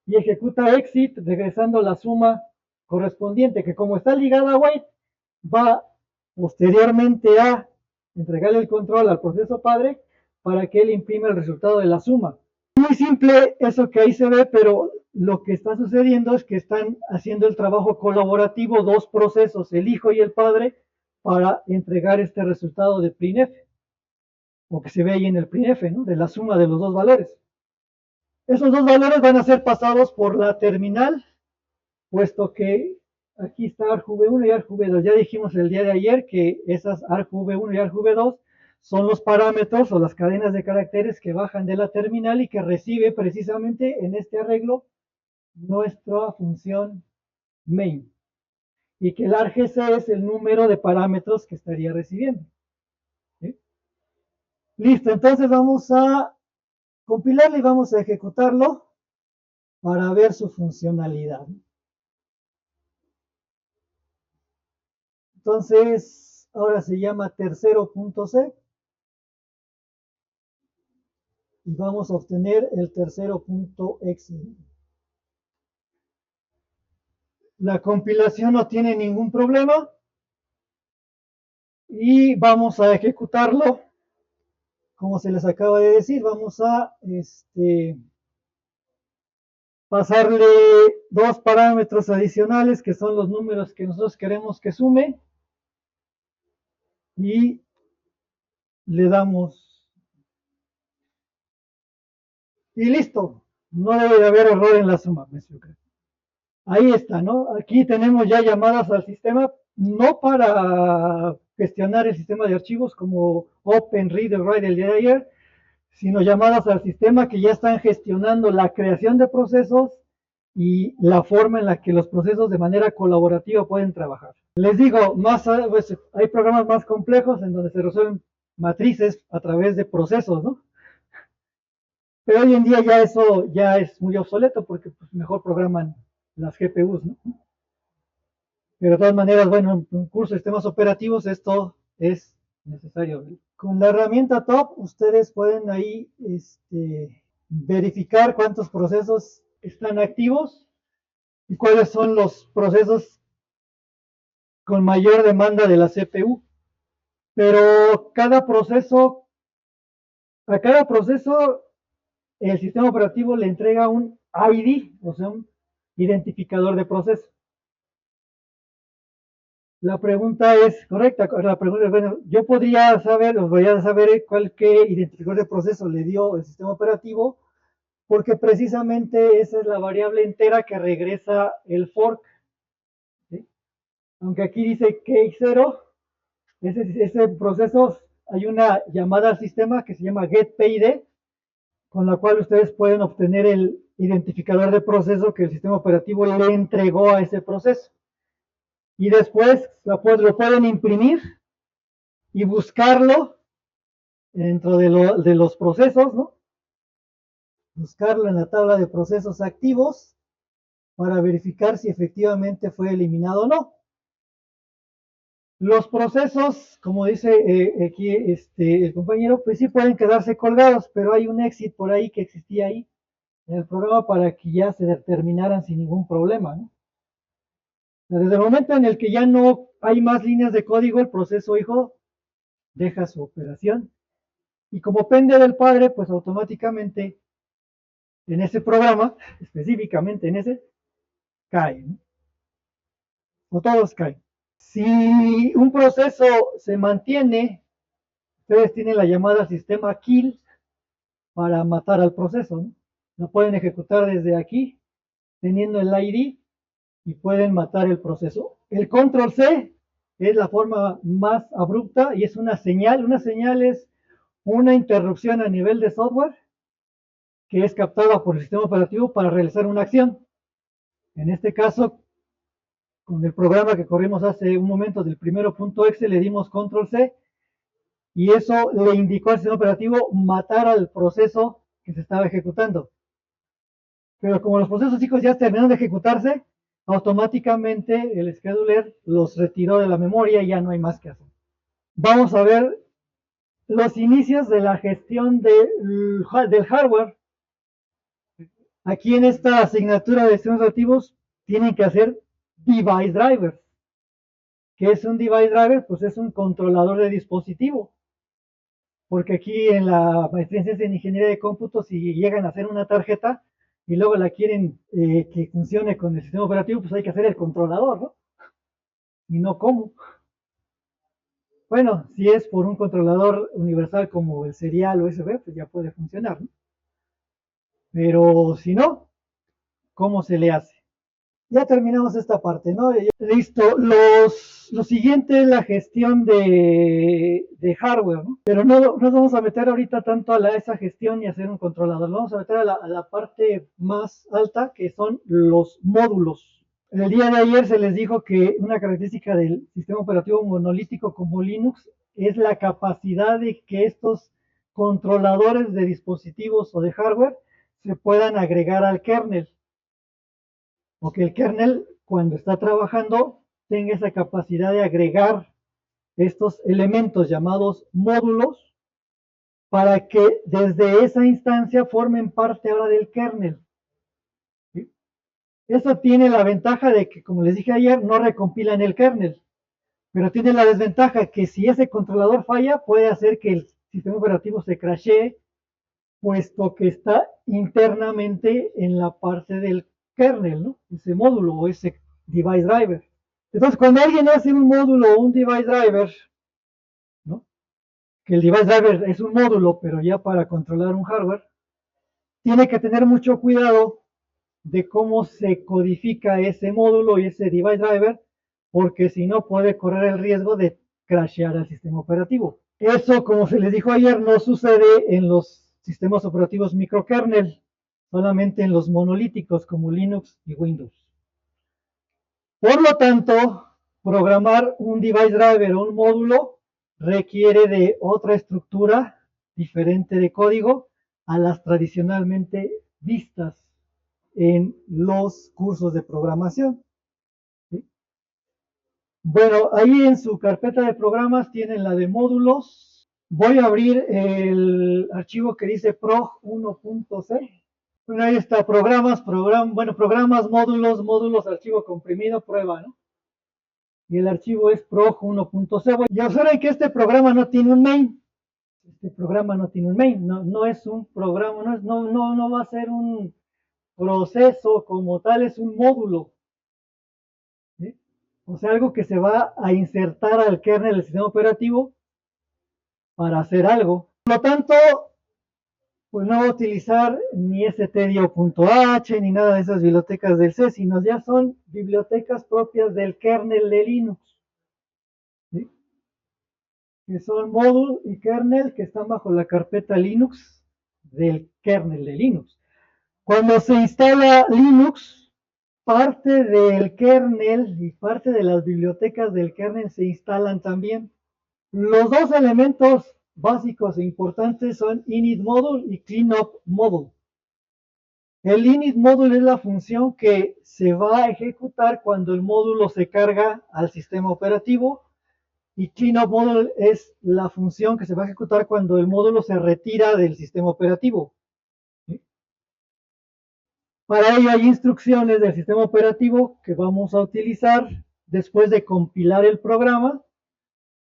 y ejecuta exit regresando la suma correspondiente, que como está ligada a wait, va posteriormente a entregarle el control al proceso padre para que él imprima el resultado de la suma. Muy simple eso que ahí se ve, pero lo que está sucediendo es que están haciendo el trabajo colaborativo dos procesos, el hijo y el padre, para entregar este resultado de printf. o que se ve ahí en el printf, ¿no? De la suma de los dos valores. Esos dos valores van a ser pasados por la terminal, puesto que aquí está argv1 y argv2. Ya dijimos el día de ayer que esas argv1 y argv2 son los parámetros o las cadenas de caracteres que bajan de la terminal y que recibe precisamente en este arreglo nuestra función main. Y que el argc es el número de parámetros que estaría recibiendo. ¿Sí? Listo, entonces vamos a compilarlo y vamos a ejecutarlo para ver su funcionalidad. Entonces, ahora se llama tercero.c y vamos a obtener el tercero.exe. La compilación no tiene ningún problema y vamos a ejecutarlo. Como se les acaba de decir, vamos a pasarle dos parámetros adicionales que son los números que nosotros queremos que sume y le damos y listo. No debe de haber error en la suma. Ahí está, ¿no? Aquí tenemos ya llamadas al sistema, no para gestionar el sistema de archivos como Open, Read, Write el día de ayer, sino llamadas al sistema que ya están gestionando la creación de procesos y la forma en la que los procesos de manera colaborativa pueden trabajar. Les digo, pues, hay programas más complejos en donde se resuelven matrices a través de procesos, ¿no? Pero hoy en día ya eso ya es muy obsoleto porque pues, mejor programan las GPUs, ¿no? Pero de todas maneras, bueno, en un curso de sistemas operativos esto es necesario. Con la herramienta top ustedes pueden ahí verificar cuántos procesos están activos y cuáles son los procesos con mayor demanda de la CPU. Pero a cada proceso el sistema operativo le entrega un ID, o sea, un identificador de proceso. La pregunta es correcta. La pregunta es, bueno, yo podría saber, os voy a saber qué identificador de proceso le dio el sistema operativo, porque precisamente esa es la variable entera que regresa el fork. ¿Sí? Aunque aquí dice case 0, ese proceso, hay una llamada al sistema que se llama getPID, con la cual ustedes pueden obtener el identificador de proceso que el sistema operativo le entregó a ese proceso. Y después lo pueden imprimir y buscarlo dentro de los procesos, ¿no? Buscarlo en la tabla de procesos activos para verificar si efectivamente fue eliminado o no. Los procesos, como dice aquí el compañero, pues sí pueden quedarse colgados, pero hay un exit por ahí que existía ahí en el programa para que ya se determinaran sin ningún problema, ¿no? Desde el momento en el que ya no hay más líneas de código, el proceso hijo deja su operación y como pende del padre, pues automáticamente en ese programa, específicamente en ese, cae, ¿no? O todos caen. Si un proceso se mantiene, ustedes tienen la llamada sistema kill para matar al proceso, ¿no? Lo pueden ejecutar desde aquí, teniendo el ID, y pueden matar el proceso. El control C es la forma más abrupta y es una señal. Una señal es una interrupción a nivel de software que es captada por el sistema operativo para realizar una acción. En este caso, con el programa que corrimos hace un momento del primero.exe le dimos control C y eso le indicó al sistema operativo matar al proceso que se estaba ejecutando. Pero como los procesos chicos ya terminaron de ejecutarse, automáticamente el scheduler los retiró de la memoria y ya no hay más que hacer. Vamos a ver los inicios de la gestión del hardware. Aquí en esta asignatura de sistemas operativos tienen que hacer device drivers. ¿Qué es un device driver? Pues es un controlador de dispositivo. Porque aquí en la maestría en ingeniería de cómputo, si llegan a hacer una tarjeta y luego la quieren que funcione con el sistema operativo, pues hay que hacer el controlador, ¿no? Y no cómo. Bueno, si es por un controlador universal como el serial USB, pues ya puede funcionar, ¿no? Pero si no, ¿cómo se le hace? Ya terminamos esta parte, ¿no? Listo. Lo siguiente es la gestión de hardware, ¿no? Pero no nos vamos a meter ahorita tanto a esa gestión y hacer un controlador. Nos vamos a meter a la parte más alta, que son los módulos. El día de ayer se les dijo que una característica del sistema operativo monolítico como Linux es la capacidad de que estos controladores de dispositivos o de hardware se puedan agregar al kernel, o que el kernel, cuando está trabajando, tenga esa capacidad de agregar estos elementos llamados módulos para que desde esa instancia formen parte ahora del kernel. ¿Sí? Eso tiene la ventaja de que, como les dije ayer, no recompilan el kernel, pero tiene la desventaja que si ese controlador falla, puede hacer que el sistema operativo se crashee, puesto que está internamente en la parte del kernel, ¿no? Ese módulo o ese device driver. Entonces, cuando alguien hace un módulo o un device driver, ¿no? Que el device driver es un módulo, pero ya para controlar un hardware, tiene que tener mucho cuidado de cómo se codifica ese módulo y ese device driver, porque si no puede correr el riesgo de crashear el sistema operativo. Eso, como se les dijo ayer, no sucede en los sistemas operativos microkernel, solamente en los monolíticos como Linux y Windows. Por lo tanto, programar un device driver o un módulo requiere de otra estructura diferente de código a las tradicionalmente vistas en los cursos de programación. ¿Sí? Bueno, ahí en su carpeta de programas tienen la de módulos. Voy a abrir el archivo que dice prog1.c. Bueno, ahí está, programas, módulos, archivo comprimido, prueba, ¿no? Y el archivo es prog1.c. Y observen que este programa no tiene un main. Este programa no tiene un main, no es un programa, no va a ser un proceso como tal, es un módulo. ¿Sí? O sea, algo que se va a insertar al kernel del sistema operativo para hacer algo. Por lo tanto, pues no va a utilizar ni stdio.h ni nada de esas bibliotecas del C, sino ya son bibliotecas propias del kernel de Linux. ¿Sí? Que son módulo y kernel que están bajo la carpeta Linux del kernel de Linux. Cuando se instala Linux, parte del kernel y parte de las bibliotecas del kernel se instalan también. Los dos elementos básicos e importantes son init module y cleanup module. El init module es la función que se va a ejecutar cuando el módulo se carga al sistema operativo, y cleanup module es la función que se va a ejecutar cuando el módulo se retira del sistema operativo. ¿Sí? Para ello hay instrucciones del sistema operativo que vamos a utilizar después de compilar el programa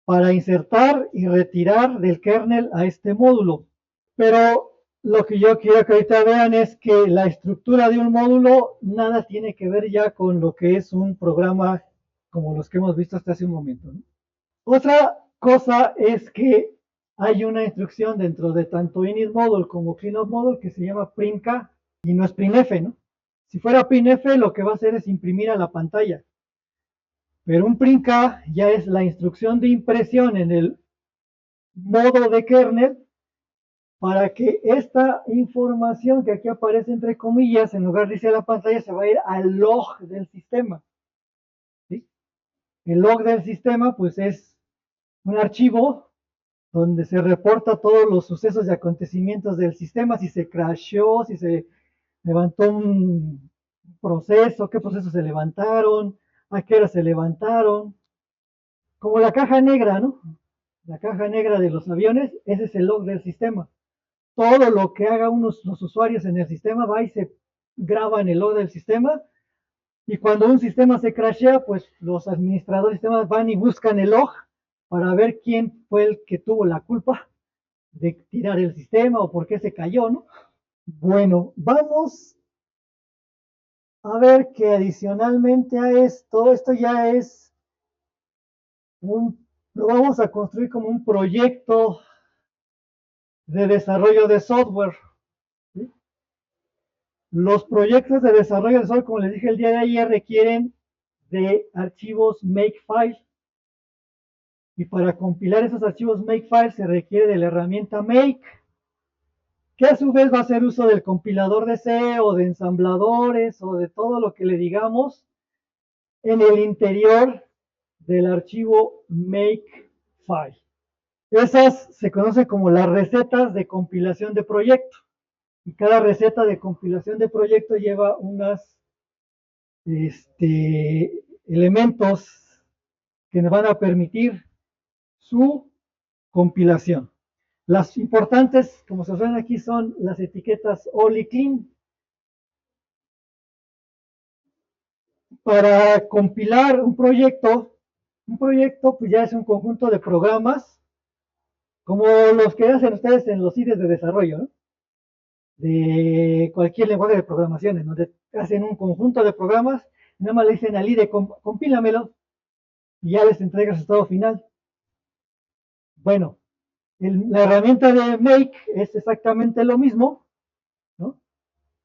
para insertar y retirar del kernel a este módulo. Pero lo que yo quiero que ahorita vean es que la estructura de un módulo nada tiene que ver ya con lo que es un programa como los que hemos visto hasta hace un momento, ¿no? Otra cosa es que hay una instrucción dentro de tanto init module como cleanup module que se llama printk y no es printf, ¿no? Si fuera printf, lo que va a hacer es imprimir a la pantalla. Pero un printk ya es la instrucción de impresión en el modo de kernel para que esta información que aquí aparece entre comillas, en lugar de irse a la pantalla, se va a ir al log del sistema. ¿Sí? El log del sistema, pues es un archivo donde se reporta todos los sucesos y acontecimientos del sistema, si se crashó, si se levantó un proceso, qué procesos se levantaron, a qué hora se levantaron. Como la caja negra, ¿no? La caja negra de los aviones, ese es el log del sistema. Todo lo que hagan los usuarios en el sistema va y se graba en el log del sistema. Y cuando un sistema se crashea, pues los administradores de sistemas van y buscan el log para ver quién fue el que tuvo la culpa de tirar el sistema o por qué se cayó, ¿no? Bueno, vamos a ver que adicionalmente a esto ya es un lo vamos a construir como un proyecto de desarrollo de software. ¿Sí? Los proyectos de desarrollo de software, como les dije el día de ayer, requieren de archivos Makefile. Y para compilar esos archivos Makefile se requiere de la herramienta Make, que a su vez va a hacer uso del compilador de C o de ensambladores o de todo lo que le digamos en el interior del archivo Makefile. Esas se conocen como las recetas de compilación de proyecto. Y cada receta de compilación de proyecto lleva unos elementos que nos van a permitir su compilación. Las importantes, como se ven aquí, son las etiquetas all y clean. Para compilar un proyecto pues ya es un conjunto de programas, como los que hacen ustedes en los IDEs de desarrollo, ¿no? De cualquier lenguaje de programación, en donde hacen un conjunto de programas, nada más le dicen al IDE, compílamelo, y ya les entrega el resultado final. Bueno, la herramienta de Make es exactamente lo mismo, ¿no?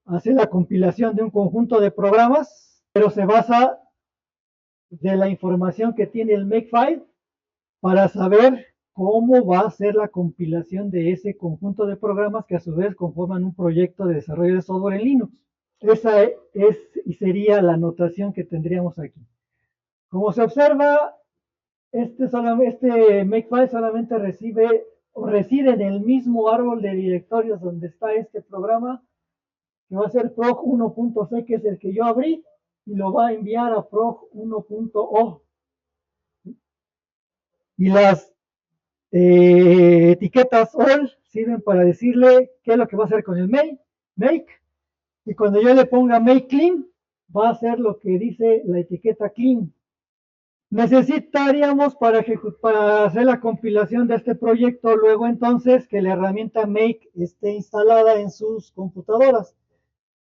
Hace la compilación de un conjunto de programas, pero se basa de la información que tiene el Makefile para saber cómo va a ser la compilación de ese conjunto de programas que a su vez conforman un proyecto de desarrollo de software en Linux. Esa es y sería la notación que tendríamos aquí. Como se observa, este Makefile solamente recibe o reside en el mismo árbol de directorios donde está este programa, que va a ser prog1.c, que es el que yo abrí, y lo va a enviar a prog1.o. Y las etiquetas all sirven para decirle qué es lo que va a hacer con el make, y cuando yo le ponga make clean, va a hacer lo que dice la etiqueta clean. Necesitaríamos para hacer la compilación de este proyecto luego entonces que la herramienta make esté instalada en sus computadoras.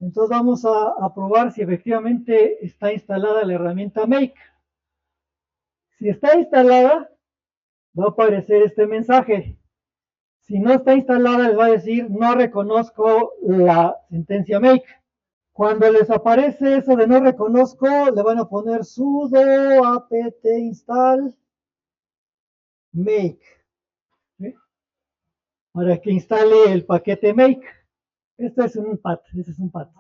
Entonces vamos a probar si efectivamente está instalada la herramienta make. Si está instalada, va a aparecer este mensaje. Si no está instalada, les va a decir no reconozco la sentencia make. Cuando les aparece eso de no reconozco, le van a poner sudo apt install make, ¿sí? Para que instale el paquete make. Este es un pat, este es un pat.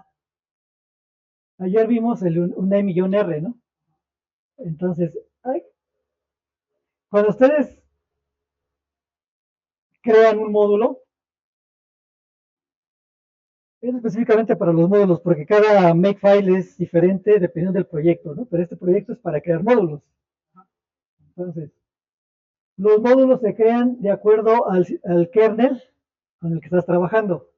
Ayer vimos un E-R, ¿no? Entonces, cuando ustedes crean un módulo, es específicamente para los módulos, porque cada Makefile es diferente dependiendo del proyecto, ¿no? Pero este proyecto es para crear módulos. Entonces, los módulos se crean de acuerdo al kernel con el que estás trabajando.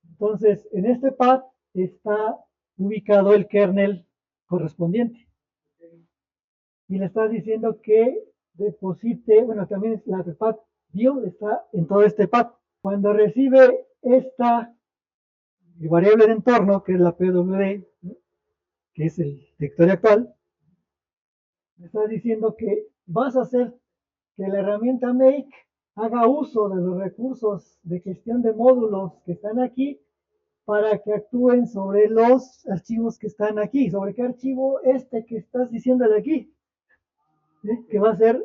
Entonces, en este path está ubicado el kernel correspondiente. Y le estás diciendo que deposite, bueno, también la de path view está en todo este path. Cuando recibe esta variable de entorno, que es la PWD, ¿no? Que es el directorio actual, me estás diciendo que vas a hacer que la herramienta make haga uso de los recursos de gestión de módulos que están aquí para que actúen sobre los archivos que están aquí. ¿Sobre qué archivo? Este que estás diciéndole aquí, ¿sí? Que va a ser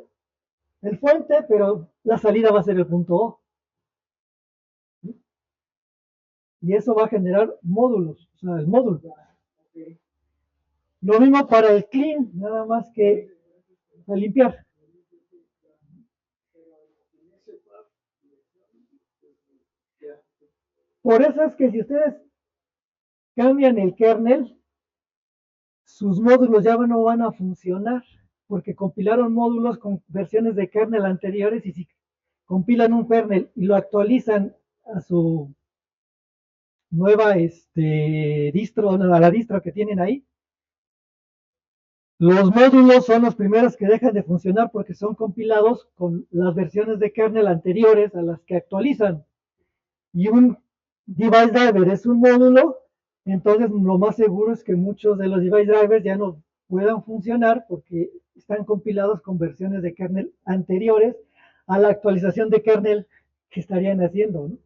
el fuente, pero la salida va a ser el punto O. ¿Sí? Y eso va a generar módulos, o sea, el módulo. Lo mismo para el clean, nada más que a limpiar. Por eso es que si ustedes cambian el kernel, sus módulos ya no van a funcionar, porque compilaron módulos con versiones de kernel anteriores, y si compilan un kernel y lo actualizan a su nueva distro, a la distro que tienen ahí, los módulos son los primeros que dejan de funcionar porque son compilados con las versiones de kernel anteriores a las que actualizan. Y un device driver es un módulo, entonces lo más seguro es que muchos de los device drivers ya no puedan funcionar porque están compilados con versiones de kernel anteriores a la actualización de kernel que estarían haciendo, ¿no?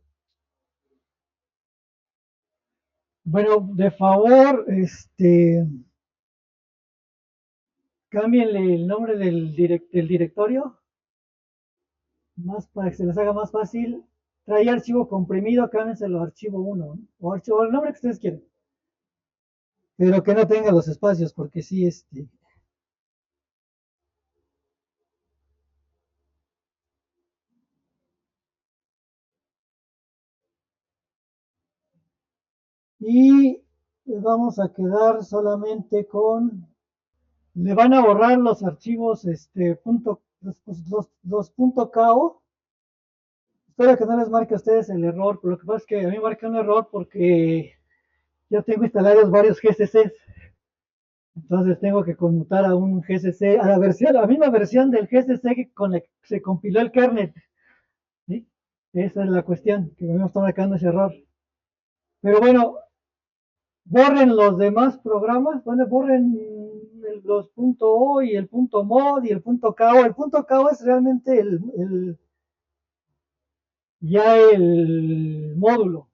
Bueno, de favor, cámbienle el nombre del directorio, más para que se les haga más fácil. Trae archivo comprimido, cámbienselo a archivo 1, ¿no? O el nombre que ustedes quieran. Pero que no tenga los espacios, porque sí, y vamos a quedar solamente con, le van a borrar los archivos, los punto .ko. Espero que no les marque a ustedes el error. Lo que pasa es que a mí me marca un error porque yo tengo instalados varios GCCs. Entonces tengo que conmutar a un GCC, a la misma versión del GCC con la que se compiló el kernel, ¿sí? Esa es la cuestión, que me está marcando ese error. Pero bueno, borren los demás programas, bueno, borren los .o y el .mod y el .ko. El .ko es realmente ya el módulo.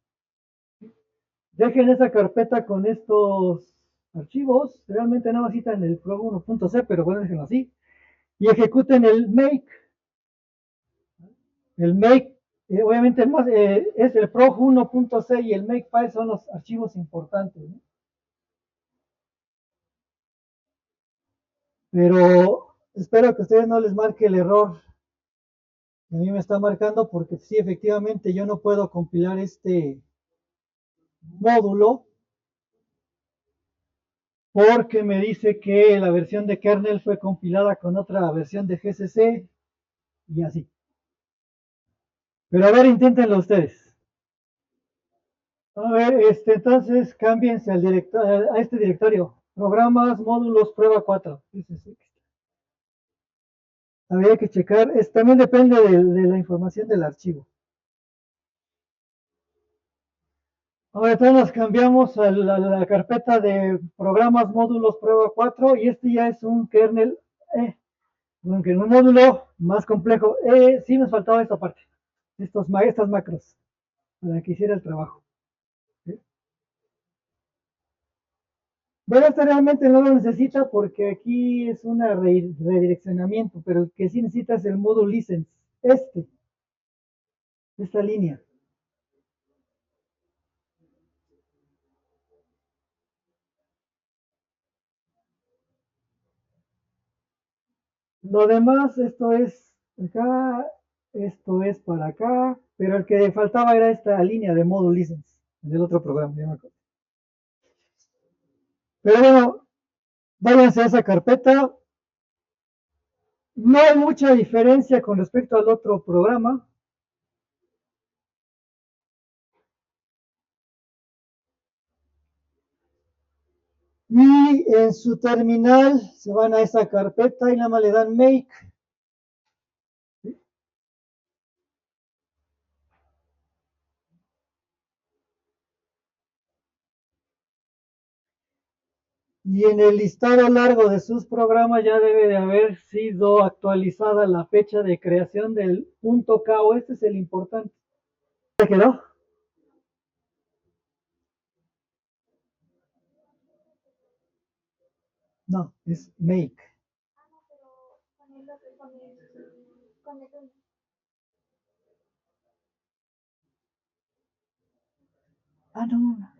Dejen esa carpeta con estos archivos, realmente no necesitan el prog 1.c, pero bueno, déjenlo así. Y ejecuten el make. El make, obviamente es el prog 1.c y el makefile son los archivos importantes, ¿no? Pero espero que a ustedes no les marque el error que a mí me está marcando, porque sí, efectivamente yo no puedo compilar este módulo porque me dice que la versión de kernel fue compilada con otra versión de GCC y así. Pero a ver, inténtenlo ustedes. A ver, entonces cámbiense a este directorio. Programas, módulos, prueba 4. Habría que checar. También depende de la información del archivo. Ahora entonces nos cambiamos a la carpeta de programas, módulos, prueba 4. Y este ya es un kernel, aunque un módulo más complejo. Sí nos faltaba esta parte. Estas macros. Para que hiciera el trabajo. ¿Sí? Bueno, este realmente no lo necesita porque aquí es un redireccionamiento, pero el que sí necesita es el módulo license, esta línea. Lo demás, esto es acá, esto es para acá, pero el que faltaba era esta línea de módulo license del otro programa, ya me acuerdo. Pero bueno, váyanse a esa carpeta. No hay mucha diferencia con respecto al otro programa. Y en su terminal se van a esa carpeta y nada más le dan make. Y en el listado largo de sus programas ya debe de haber sido actualizada la fecha de creación del .ko. Este es el importante. ¿Se quedó? No, es make. Ah, no.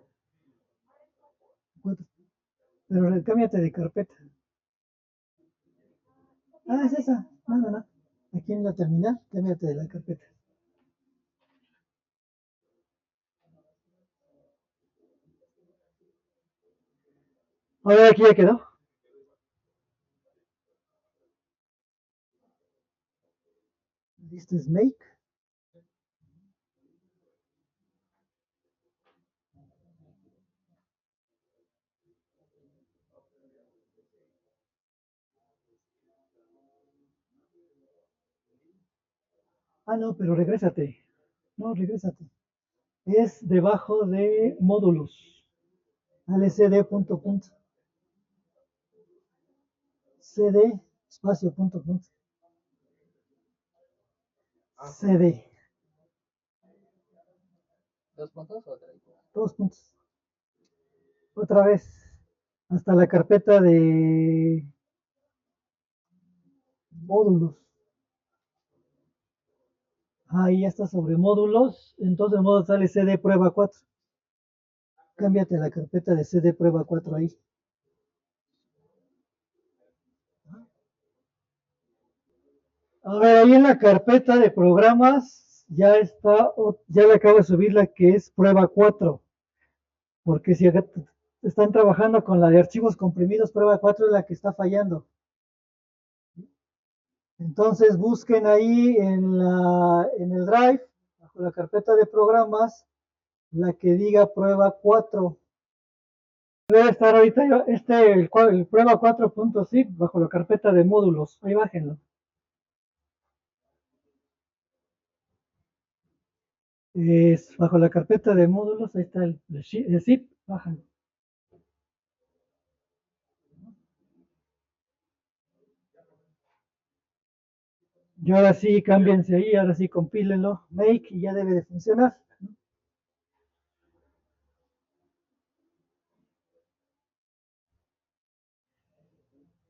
Pero cámbiate de carpeta. Ah, es esa. No, no, no. Aquí en la terminal, cámbiate de la carpeta. A ver, aquí ya quedó. Listo, es make. Ah, no, pero regrésate. No, regrésate. Es debajo de módulos. lcd. CD. espacio, punto, punto. CD. ¿Dos puntos o tres? Dos puntos. Otra vez. Hasta la carpeta de módulos. Ahí ya está sobre módulos. Entonces el módulo sale CD prueba 4. Cámbiate la carpeta de CD prueba 4 ahí. A ver, ahí en la carpeta de programas ya está, ya le acabo de subir la que es prueba 4. Porque si están trabajando con la de archivos comprimidos, prueba 4 es la que está fallando. Entonces busquen ahí en el Drive, bajo la carpeta de programas, la que diga prueba 4. Debe estar ahorita el prueba 4.zip bajo la carpeta de módulos. Ahí bájenlo. Es bajo la carpeta de módulos, ahí está el zip, bájenlo. Y ahora sí, cámbiense ahí, ahora sí compílenlo, make, y ya debe de funcionar.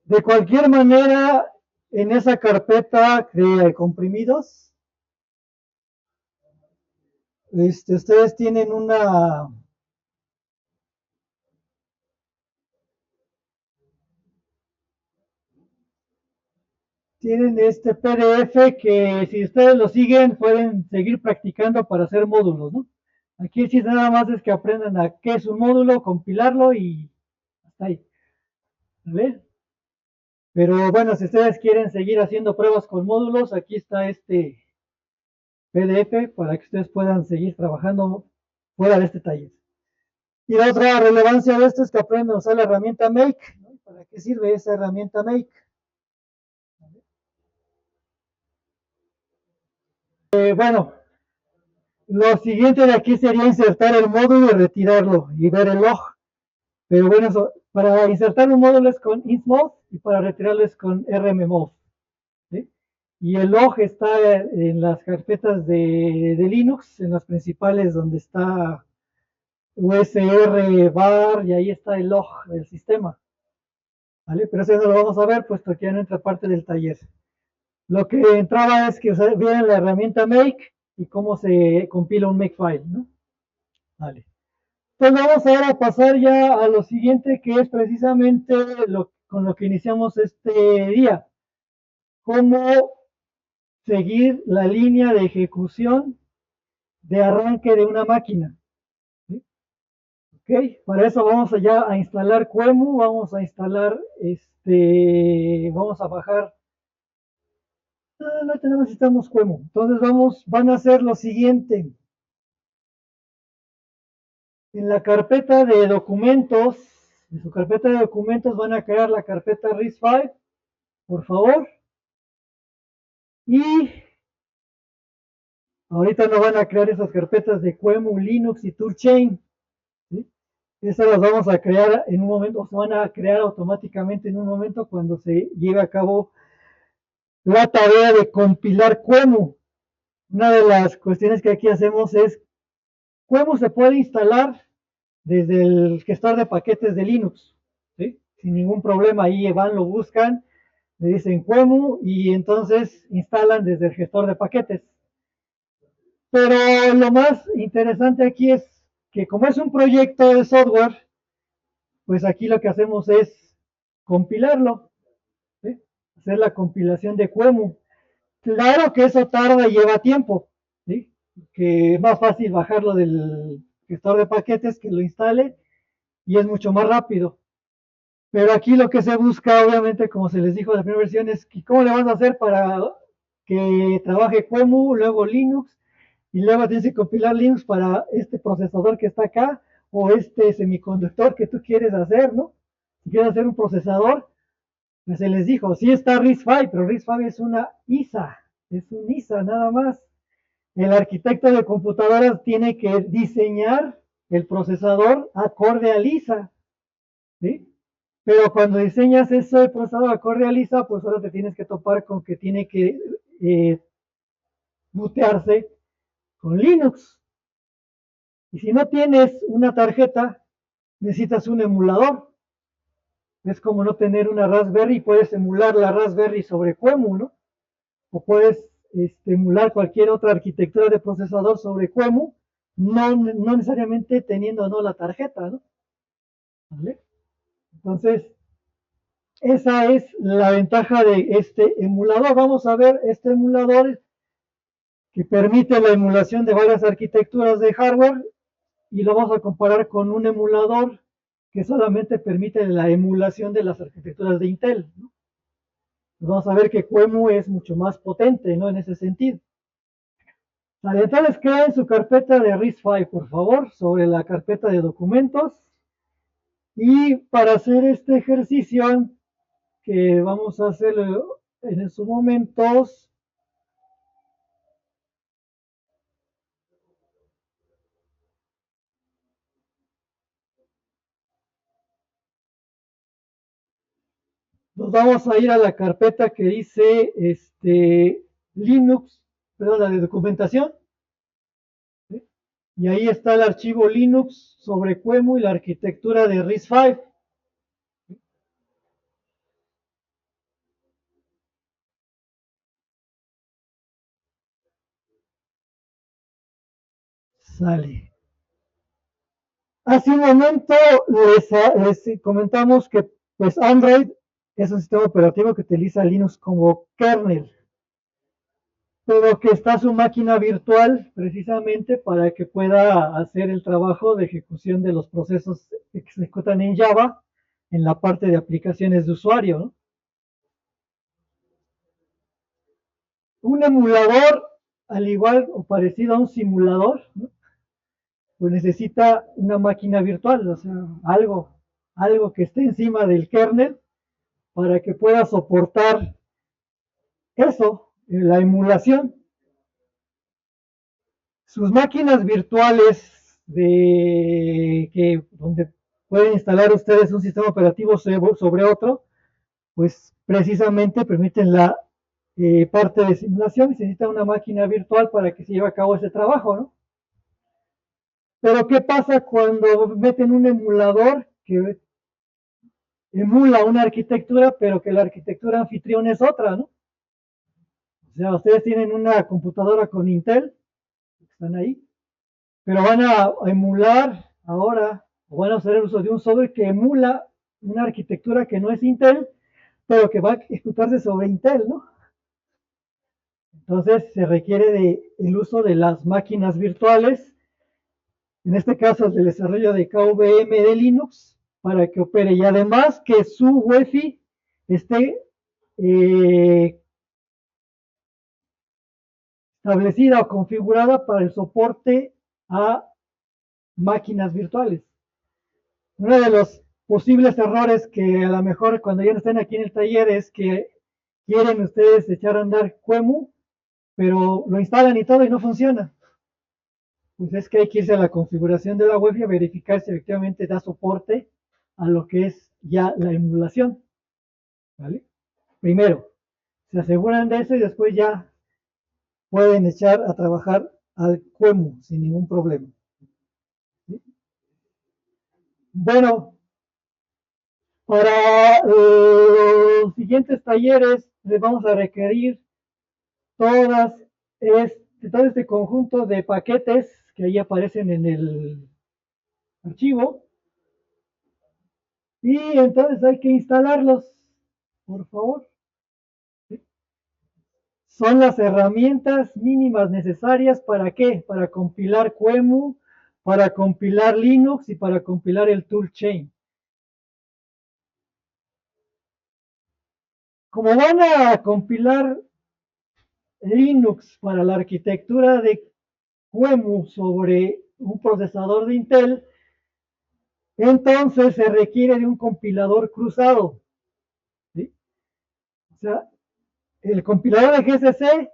De cualquier manera, en esa carpeta de comprimidos, ustedes tienen tienen este PDF que si ustedes lo siguen pueden seguir practicando para hacer módulos, ¿no? Aquí sí nada más es que aprendan a qué es un módulo, compilarlo y hasta ahí. ¿Vale? Pero bueno, si ustedes quieren seguir haciendo pruebas con módulos, aquí está este PDF para que ustedes puedan seguir trabajando fuera de este taller. Y la otra relevancia de esto es que aprendan a usar la herramienta Make, ¿no? ¿Para qué sirve esa herramienta Make? Bueno, lo siguiente de aquí sería insertar el módulo y retirarlo y ver el log. Pero bueno, para insertar un módulo es con insmod y para retirarlo es con rmmod. ¿Sí? Y el log está en las carpetas de Linux, en las principales donde está usr bar y ahí está el log del sistema. ¿Vale? Pero eso no lo vamos a ver puesto que ya no entra parte del taller. Lo que entraba es que vieran la herramienta make y cómo se compila un makefile, ¿no? Vale. Pues vamos ahora a pasar ya a lo siguiente que es precisamente con lo que iniciamos este día. Cómo seguir la línea de ejecución de arranque de una máquina. ¿Sí? Ok, para eso vamos allá a instalar QEMU, vamos a instalar vamos a bajar. No necesitamos QEMU. Entonces van a hacer lo siguiente. En la carpeta de documentos, en su carpeta de documentos van a crear la carpeta RIS5, por favor. Y ahorita no van a crear esas carpetas de QEMU, Linux y Toolchain. ¿Sí? Esas las vamos a crear en un momento, o se van a crear automáticamente en un momento cuando se lleve a cabo la tarea de compilar QEMU. Una de las cuestiones que aquí hacemos es, QEMU se puede instalar desde el gestor de paquetes de Linux, ¿sí? Sin ningún problema. Ahí van, lo buscan, le dicen QEMU y entonces instalan desde el gestor de paquetes. Pero lo más interesante aquí es que como es un proyecto de software, pues aquí lo que hacemos es compilarlo, ¿sí? Hacer la compilación de QEMU. Claro que eso tarda y lleva tiempo, ¿sí? Que es más fácil bajarlo del gestor de paquetes que lo instale y es mucho más rápido. Pero aquí lo que se busca, obviamente, como se les dijo en la primera versión, es que cómo le vas a hacer para que trabaje QEMU, luego Linux, y luego tienes que compilar Linux para este procesador que está acá, o este semiconductor que tú quieres hacer, ¿no? Si quieres hacer un procesador, pues se les dijo, sí está RISC-V, pero RISC-V es una ISA, es un ISA nada más. El arquitecto de computadoras tiene que diseñar el procesador acorde al ISA, ¿sí? Pero cuando diseñas eso de procesador acorde a Lisa, pues ahora te tienes que topar con que tiene que bootearse con Linux. Y si no tienes una tarjeta, necesitas un emulador. Es como no tener una Raspberry, puedes emular la Raspberry sobre QEMU, ¿no? O puedes emular cualquier otra arquitectura de procesador sobre QEMU, no necesariamente teniendo no la tarjeta, ¿no? ¿Vale? Entonces, esa es la ventaja de este emulador. Vamos a ver este emulador que permite la emulación de varias arquitecturas de hardware y lo vamos a comparar con un emulador que solamente permite la emulación de las arquitecturas de Intel, ¿no? Vamos a ver que QEMU es mucho más potente, ¿no? En ese sentido. Vale, entonces creen su carpeta de RISC-V, por favor, sobre la carpeta de documentos. Y para hacer este ejercicio, que vamos a hacerlo en estos momentos, nos vamos a ir a la carpeta que dice Linux, perdón, la de documentación. ¿Sí? Y ahí está el archivo Linux sobre QEMU y la arquitectura de RISC-V. Sale. Hace un momento les comentamos que pues Android es un sistema operativo que utiliza Linux como kernel, pero que está su máquina virtual precisamente para que pueda hacer el trabajo de ejecución de los procesos que se ejecutan en Java en la parte de aplicaciones de usuario, ¿no? Un emulador, al igual o parecido a un simulador, ¿no? Pues necesita una máquina virtual, o sea, algo que esté encima del kernel para que pueda soportar eso, la emulación. Sus máquinas virtuales donde pueden instalar ustedes un sistema operativo sobre otro, pues precisamente permiten la parte de simulación y se necesita una máquina virtual para que se lleve a cabo ese trabajo, ¿no? Pero ¿qué pasa cuando meten un emulador que emula una arquitectura, pero que la arquitectura anfitrión es otra, ¿no? O sea, ustedes tienen una computadora con Intel, están ahí, pero van a emular ahora, o van a hacer uso de un software que emula una arquitectura que no es Intel, pero que va a ejecutarse sobre Intel, ¿no? Entonces se requiere el uso de las máquinas virtuales, en este caso el desarrollo de KVM de Linux, para que opere y además que su UEFI esté establecida o configurada para el soporte a máquinas virtuales. Uno de los posibles errores que a lo mejor cuando ya estén aquí en el taller es que quieren ustedes echar a andar QEMU, pero lo instalan y todo y no funciona. Pues es que hay que irse a la configuración de la web y a verificar si efectivamente da soporte a lo que es ya la emulación. ¿Vale? Primero, se aseguran de eso y después ya pueden echar a trabajar al QEMU sin ningún problema. ¿Sí? Bueno, para los siguientes talleres les vamos a requerir todo este conjunto de paquetes que ahí aparecen en el archivo. Y entonces hay que instalarlos, por favor. Son las herramientas mínimas necesarias para qué? Para compilar QEMU, para compilar Linux y para compilar el toolchain. Como van a compilar Linux para la arquitectura de QEMU sobre un procesador de Intel, entonces se requiere de un compilador cruzado. ¿Sí? O sea, el compilador de GCC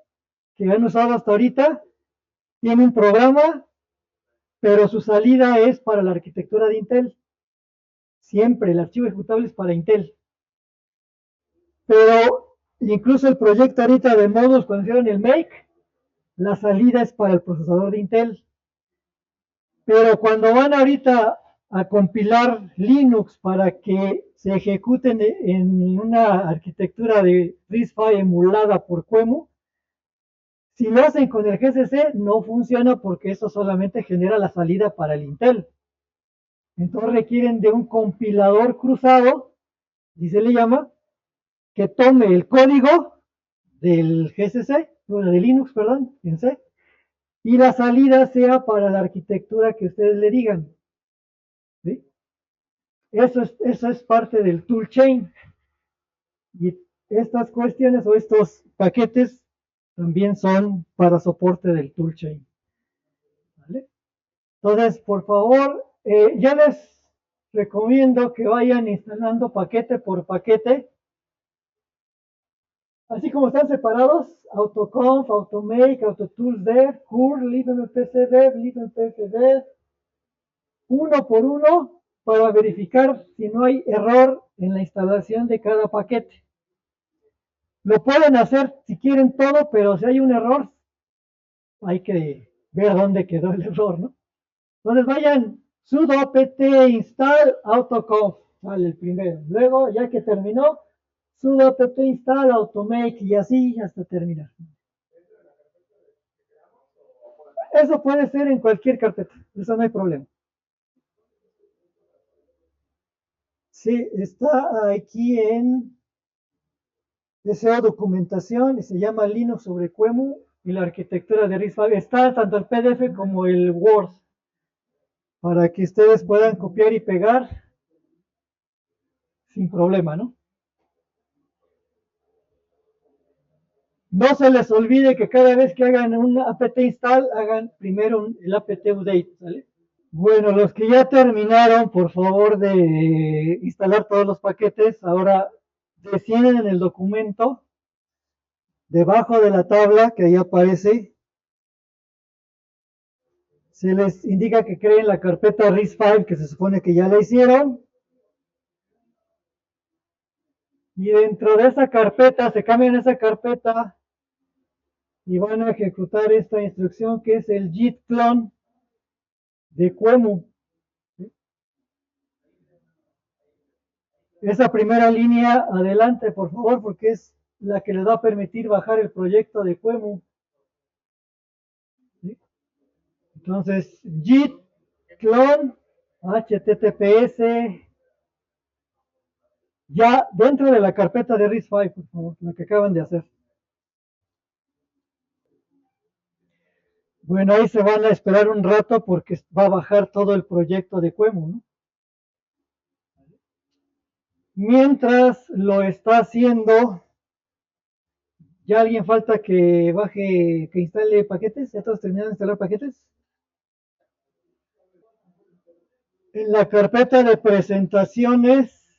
que han usado hasta ahorita tiene un programa, pero su salida es para la arquitectura de Intel. Siempre el archivo ejecutable es para Intel. Pero incluso el proyecto ahorita de módulos, cuando hicieron el Make, la salida es para el procesador de Intel. Pero cuando van ahorita a compilar Linux para que se ejecuten en una arquitectura de RISC-V emulada por QEMU, si lo hacen con el GCC no funciona porque eso solamente genera la salida para el Intel. Entonces requieren de un compilador cruzado, y se le llama, que tome el código del GCC, bueno, de Linux, perdón, en C, y la salida sea para la arquitectura que ustedes le digan. ¿Sí? Eso es parte del toolchain. Y estas cuestiones o estos paquetes también son para soporte del toolchain. ¿Vale? Entonces, por favor, ya les recomiendo que vayan instalando paquete por paquete. Así como están separados, AutoConf, AutoMake, AutoToolsDev, Curl, libmpcdev, libmpfdev, uno por uno para verificar si no hay error en la instalación de cada paquete. Lo pueden hacer si quieren todo, pero si hay un error, hay que ver dónde quedó el error, ¿no? Entonces vayan sudo apt install autoconf, sale el primero. Luego, ya que terminó, sudo apt install automake y así hasta terminar. Eso puede ser en cualquier carpeta, eso no hay problema. Sí, está aquí en SEO documentación y se llama Linux sobre QEMU y la arquitectura de RISC-V. Está tanto el PDF como el Word para que ustedes puedan copiar y pegar sin problema, ¿no? No se les olvide que cada vez que hagan un apt install, hagan primero el apt update, ¿vale? Bueno, los que ya terminaron, por favor de instalar todos los paquetes, ahora descienden en el documento, debajo de la tabla que ahí aparece, se les indica que creen la carpeta RISC-V, que se supone que ya la hicieron, y dentro de esa carpeta, se cambian esa carpeta y van a ejecutar esta instrucción que es el git clone de QEMU. Esa primera línea, adelante por favor, porque es la que les va a permitir bajar el proyecto de QEMU. ¿Sí? Entonces, git clone https ya dentro de la carpeta de RISC-V, por favor, la que acaban de hacer. Bueno, ahí se van a esperar un rato porque va a bajar todo el proyecto de QEMU, ¿no? Mientras lo está haciendo, ¿ya alguien falta que baje, que instale paquetes? ¿Ya todos terminaron de instalar paquetes? En la carpeta de presentaciones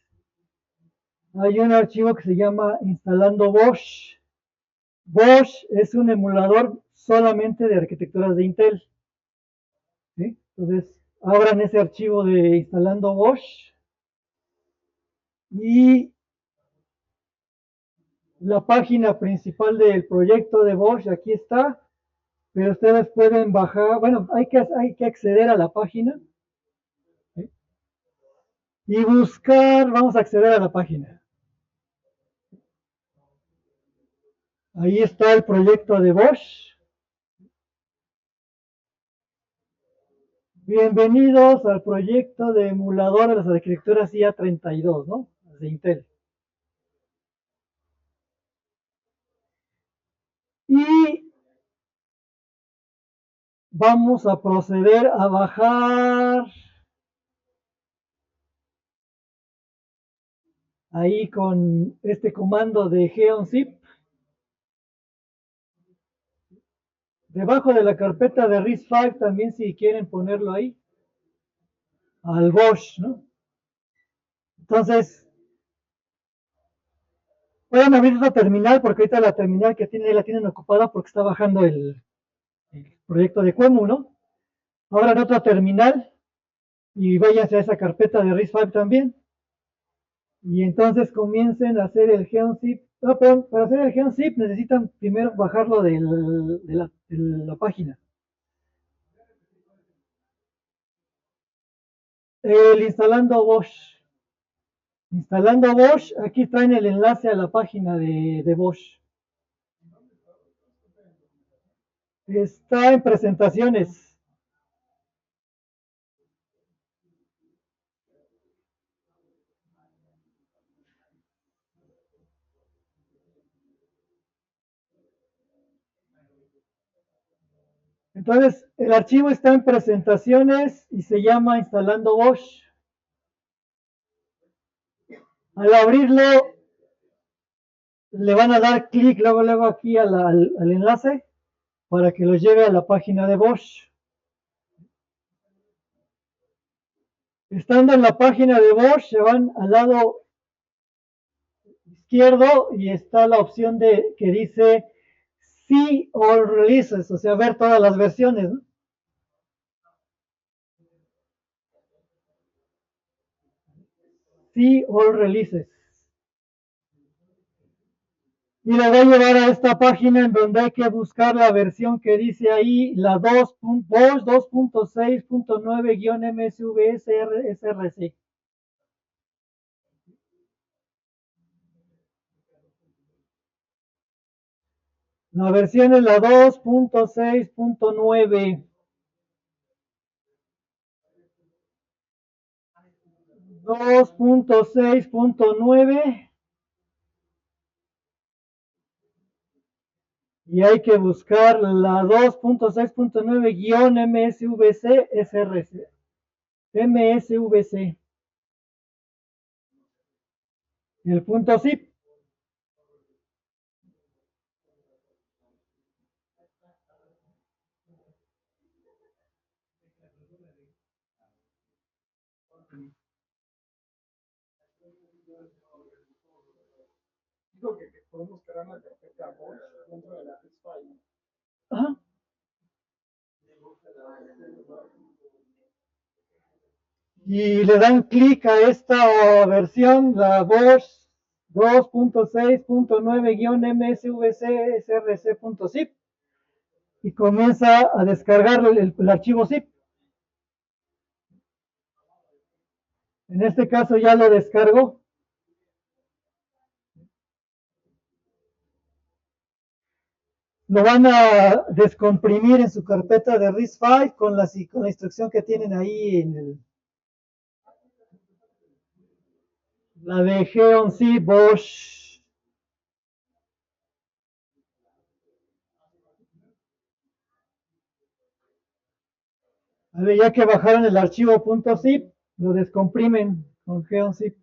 hay un archivo que se llama instalando Bosch. Bosch es un emulador solamente de arquitecturas de Intel. ¿Sí? Entonces, abran ese archivo de instalando Bosch y la página principal del proyecto de Bosch aquí está, pero ustedes pueden bajar, bueno, hay que acceder a la página, ¿sí? Y buscar, vamos a acceder a la página. Ahí está el proyecto de Bosch. Bienvenidos al proyecto de emulador de las arquitecturas IA32, ¿no? De Intel. Y vamos a proceder a bajar ahí con este comando de geonzip. Debajo de la carpeta de RISC-V también si quieren ponerlo ahí. Al Bosch, ¿no? Entonces, pueden abrir esta terminal porque ahorita la terminal que tiene la tienen ocupada porque está bajando el proyecto de QEMU, ¿no? Ahora en otra terminal y váyanse a esa carpeta de RISC-V también. Y entonces comiencen a hacer el geonzip. No, perdón, para hacer el geonzip necesitan primero bajarlo de la página. El instalando Bosch. Instalando Bosch, aquí traen el enlace a la página de Bosch. Está en presentaciones. Entonces, el archivo está en presentaciones y se llama instalando Bosch. Al abrirlo, le van a dar clic luego aquí al enlace para que los lleve a la página de Bosch. Estando en la página de Bosch, se van al lado izquierdo y está la opción que dice See All Releases, o sea, ver todas las versiones, ¿no? See All Releases. Y le va a llevar a esta página en donde hay que buscar la versión que dice ahí, la Bosch 2.6.9-MSVS-SRC. La versión es la 2.6.9. 2.6.9 y hay que buscar la 2.6.9-MSVC SRC. MSVC. El punto zip. Digo que podemos crear una carpeta Bosch dentro de la RISC-V. Ajá. Y le dan clic a esta versión, la Bosch 2.6.9-MSVC SRC.zip y comienza a descargar el archivo zip. En este caso ya lo descargó. Lo van a descomprimir en su carpeta de RISC-V con la instrucción que tienen ahí en la de Geonzip Bosch. A ver, ya que bajaron el archivo .zip, lo descomprimen con Geonzip.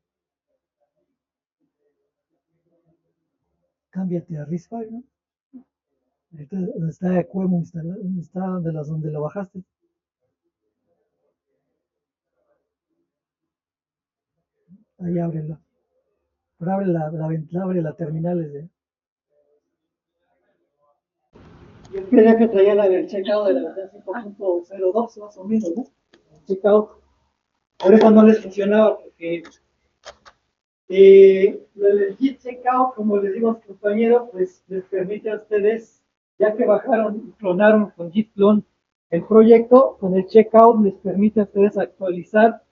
Cámbiate a RISC-V, ¿no? ¿Dónde está Cuemo instalado? ¿Dónde está donde lo bajaste? Ahí ábrelo. Pero abre la terminales de. Yo creía que traía la del checkout de la versión 5.02 más o menos, ¿no? El checkout. Por eso no les funcionaba, porque el Git checkout, como les digo a sus compañeros, pues les permite a ustedes, ya que bajaron y clonaron con Git clone el proyecto, con el checkout les permite a ustedes actualizar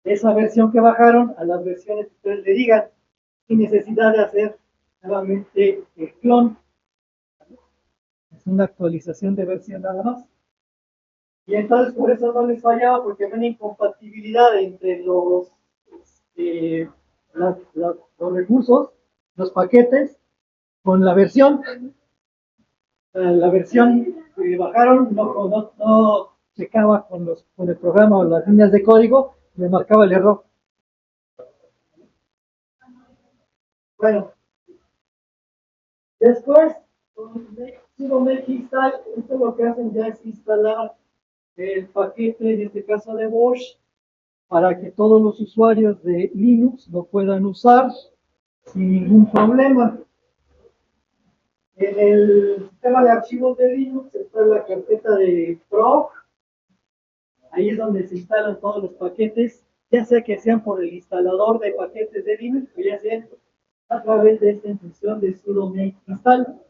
esa versión que bajaron a las versiones que ustedes le digan, sin necesidad de hacer nuevamente el clon. Es una actualización de versión nada más. Y entonces por eso no les fallaba, porque había una incompatibilidad entre los recursos, los paquetes, con la versión. La versión que bajaron no checaba con el programa o las líneas de código, le marcaba el error. Bueno, después, sudo make install, esto lo que hacen ya es instalar el paquete, en este caso de Bosch, para que todos los usuarios de Linux lo puedan usar sin ningún problema. En el sistema de archivos de Linux está la carpeta de proc. Ahí es donde se instalan todos los paquetes, ya sea que sean por el instalador de paquetes de Linux o ya sea a través de esta instrucción de sudo make install.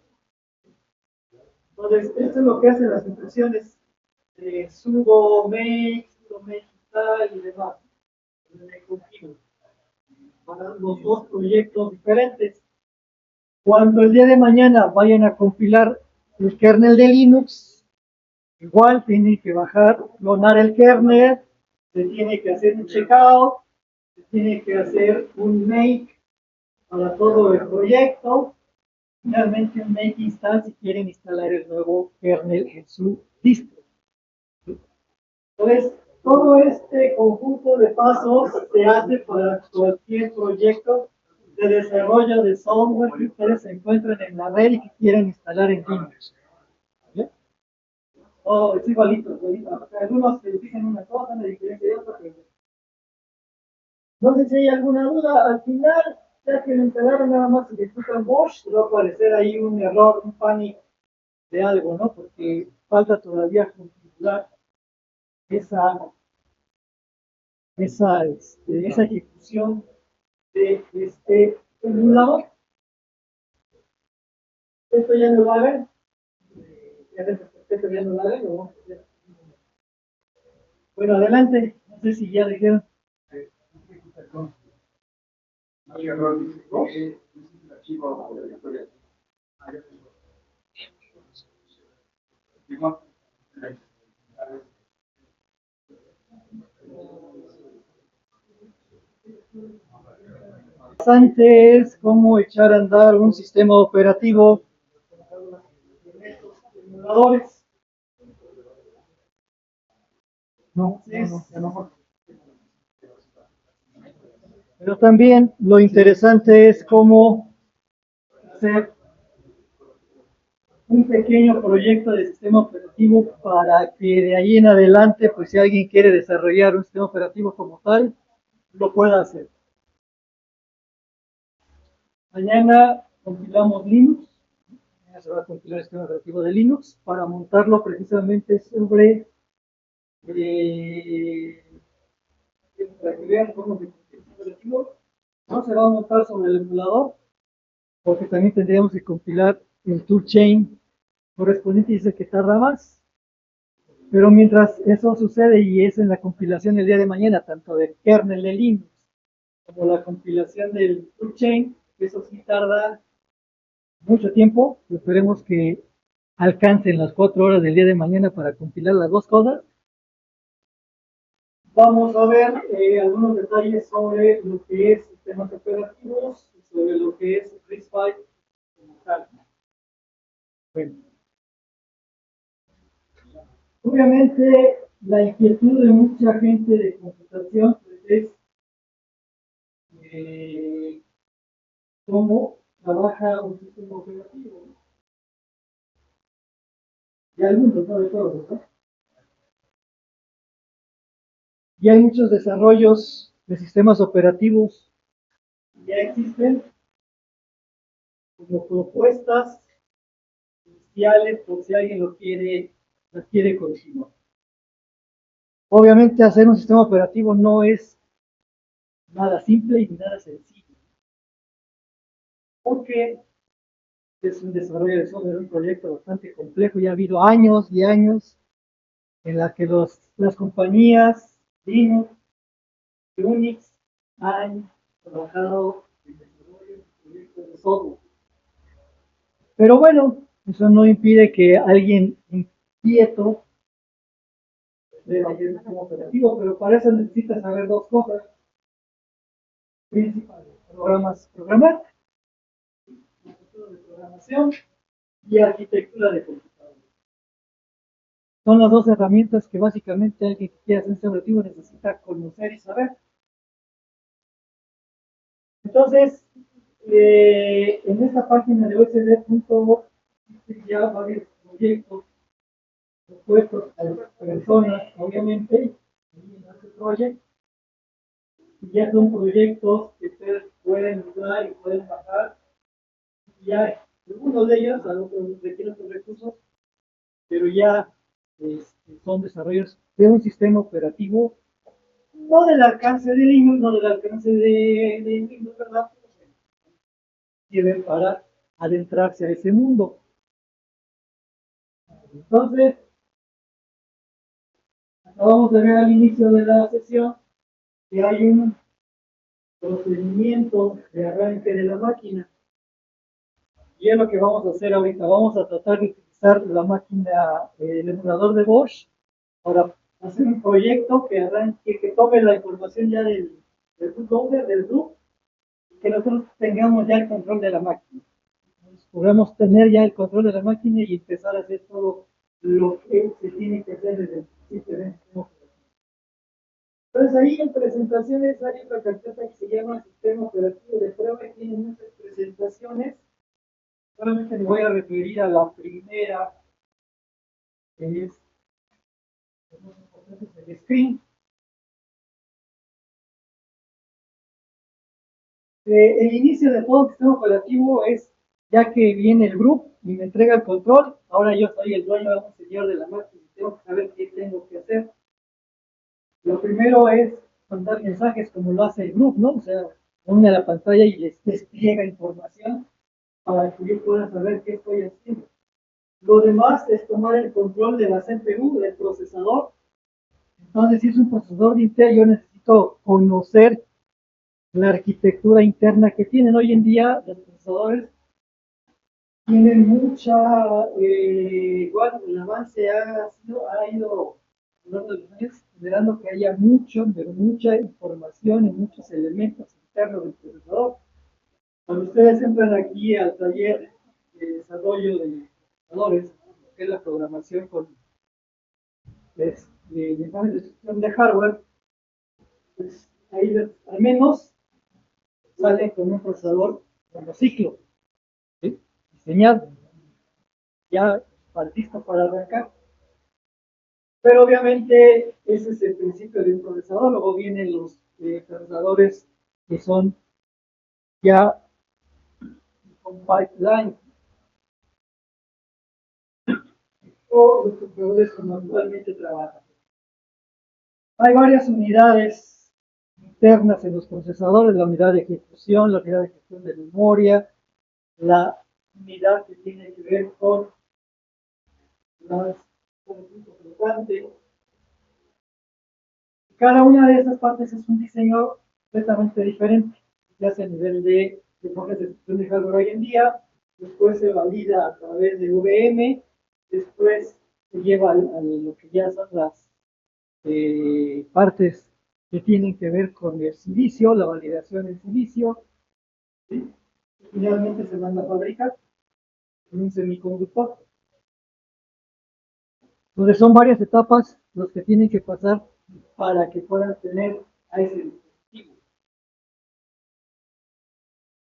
Entonces, esto es lo que hacen las instrucciones de sudo make install y demás. Para los dos proyectos diferentes. Cuando el día de mañana vayan a compilar el kernel de Linux, igual tienen que bajar, clonar el kernel, se tiene que hacer un checkout, se tiene que hacer un make para todo el proyecto, finalmente un make install si quieren instalar el nuevo kernel en su distro. Entonces, todo este conjunto de pasos se hace para cualquier proyecto de desarrollo de software que ustedes se encuentren en la red y que quieran instalar en Linux. ¿Vale? Oh, es igualito, igualito. Algunos se dicen una cosa, una diferencia de otra, pero no sé si hay alguna duda. Al final, ya que lo entregaron nada más y ejecutan Bosch, va a aparecer ahí un error, un panic de algo, ¿no? Porque falta todavía configurar esa esa ejecución de este emulador. Esto ya no lo hagan. Esto ya no lo hagan. Bueno, adelante. No sé si ya dijeron. Interesante es cómo echar a andar un sistema operativo en estos emuladores. Pero también lo interesante es cómo hacer un pequeño proyecto de sistema operativo para que de ahí en adelante, pues si alguien quiere desarrollar un sistema operativo como tal, lo pueda hacer. Mañana compilamos Linux, mañana se va a compilar el sistema operativo de Linux para montarlo precisamente sobre para que vean cómo se compila el sistema operativo. No se va a montar sobre el emulador, porque también tendríamos que compilar el toolchain correspondiente y dice que tarda más. Pero mientras eso sucede y es en la compilación el día de mañana, tanto del kernel de Linux como la compilación del toolchain, eso sí tarda mucho tiempo. Esperemos que alcancen las 4 horas del día de mañana para compilar las dos cosas. Vamos a ver algunos detalles sobre lo que es sistemas operativos, sobre lo que es RISC-V como tal. Bueno. Obviamente, la inquietud de mucha gente de computación pues, es cómo trabaja un sistema operativo. Y hay muchos, no de todos, ¿no? Y hay muchos desarrollos de sistemas operativos que ya existen como propuestas iniciales por si alguien las quiere continuar. Obviamente hacer un sistema operativo no es nada simple y nada sencillo. Porque es un desarrollo de software, un proyecto bastante complejo y ha habido años y años en la que las compañías Linux, Unix han trabajado en desarrollo de proyectos de software. Pero bueno, eso no impide que alguien inquieto deba hacer un sistema operativo, pero para eso necesitas saber dos cosas principales: programar, de programación y arquitectura de computadora. Son las dos herramientas que básicamente alguien que quiera hacer un sistema operativo necesita conocer y saber. Entonces, en esta página de osd.org ya varios proyectos propuestos a las personas, obviamente, en este proyecto, y ya son proyectos que ustedes pueden usar y pueden bajar. Ya algunos de ellos, a otros requieren otros recursos, pero ya son desarrollos de un sistema operativo, no del alcance de Linux, no del alcance de Windows, ¿verdad? Sirve para adentrarse a ese mundo. Entonces, acabamos de ver al inicio de la sesión que hay un procedimiento de arranque de la máquina. Y es lo que vamos a hacer ahorita. Vamos a tratar de utilizar la máquina, el emulador de Bosch, para hacer un proyecto que arranque, que tome la información ya del bootloader, del boot, y que nosotros tengamos ya el control de la máquina. Podemos tener ya el control de la máquina y empezar a hacer todo lo que se tiene que hacer desde el principio de este operativo. Entonces ahí en presentaciones hay otra carpeta que se llama Sistema Operativo de Prueba y tiene muchas presentaciones. Solamente me voy a referir a la primera, que es el screen. El inicio de todo sistema operativo es ya que viene el grupo y me entrega el control. Ahora yo soy el dueño, el señor de la máquina y tengo que saber qué tengo que hacer. Lo primero es mandar mensajes como lo hace el grupo, ¿no? O sea, une a la pantalla y les despliega información para que yo pueda saber qué estoy haciendo. Lo demás es tomar el control de la CPU, del procesador. Entonces, si es un procesador de Intel, yo necesito conocer la arquitectura interna que tienen. Hoy en día, los procesadores tienen mucha, igual el avance ha ido generando que haya mucho, pero mucha información y muchos elementos internos del procesador. Cuando ustedes entran aquí al taller de desarrollo de procesadores, que es la programación con lenguaje de instrucción de hardware, pues ahí al menos sale con un procesador con los ciclos, ¿sí? Diseñado, ya listo para arrancar. Pero obviamente ese es el principio de un procesador. Luego vienen los procesadores que son ya con pipeline o los procesadores como actualmente trabajan. Hay varias unidades internas en los procesadores, la unidad de ejecución, la unidad de gestión de memoria, la unidad que tiene que ver con las flotantes. Cada una de esas partes es un diseño completamente diferente, ya sea a nivel de lenguajes de ejecución de hardware hoy en día, después se valida a través de VM, después se lleva a lo que ya son las partes que tienen que ver con el silicio, la validación en silicio, ¿sí? Y finalmente se manda a fabricar en un semiconductor. Entonces son varias etapas los que tienen que pasar para que puedan tener a ese dispositivo.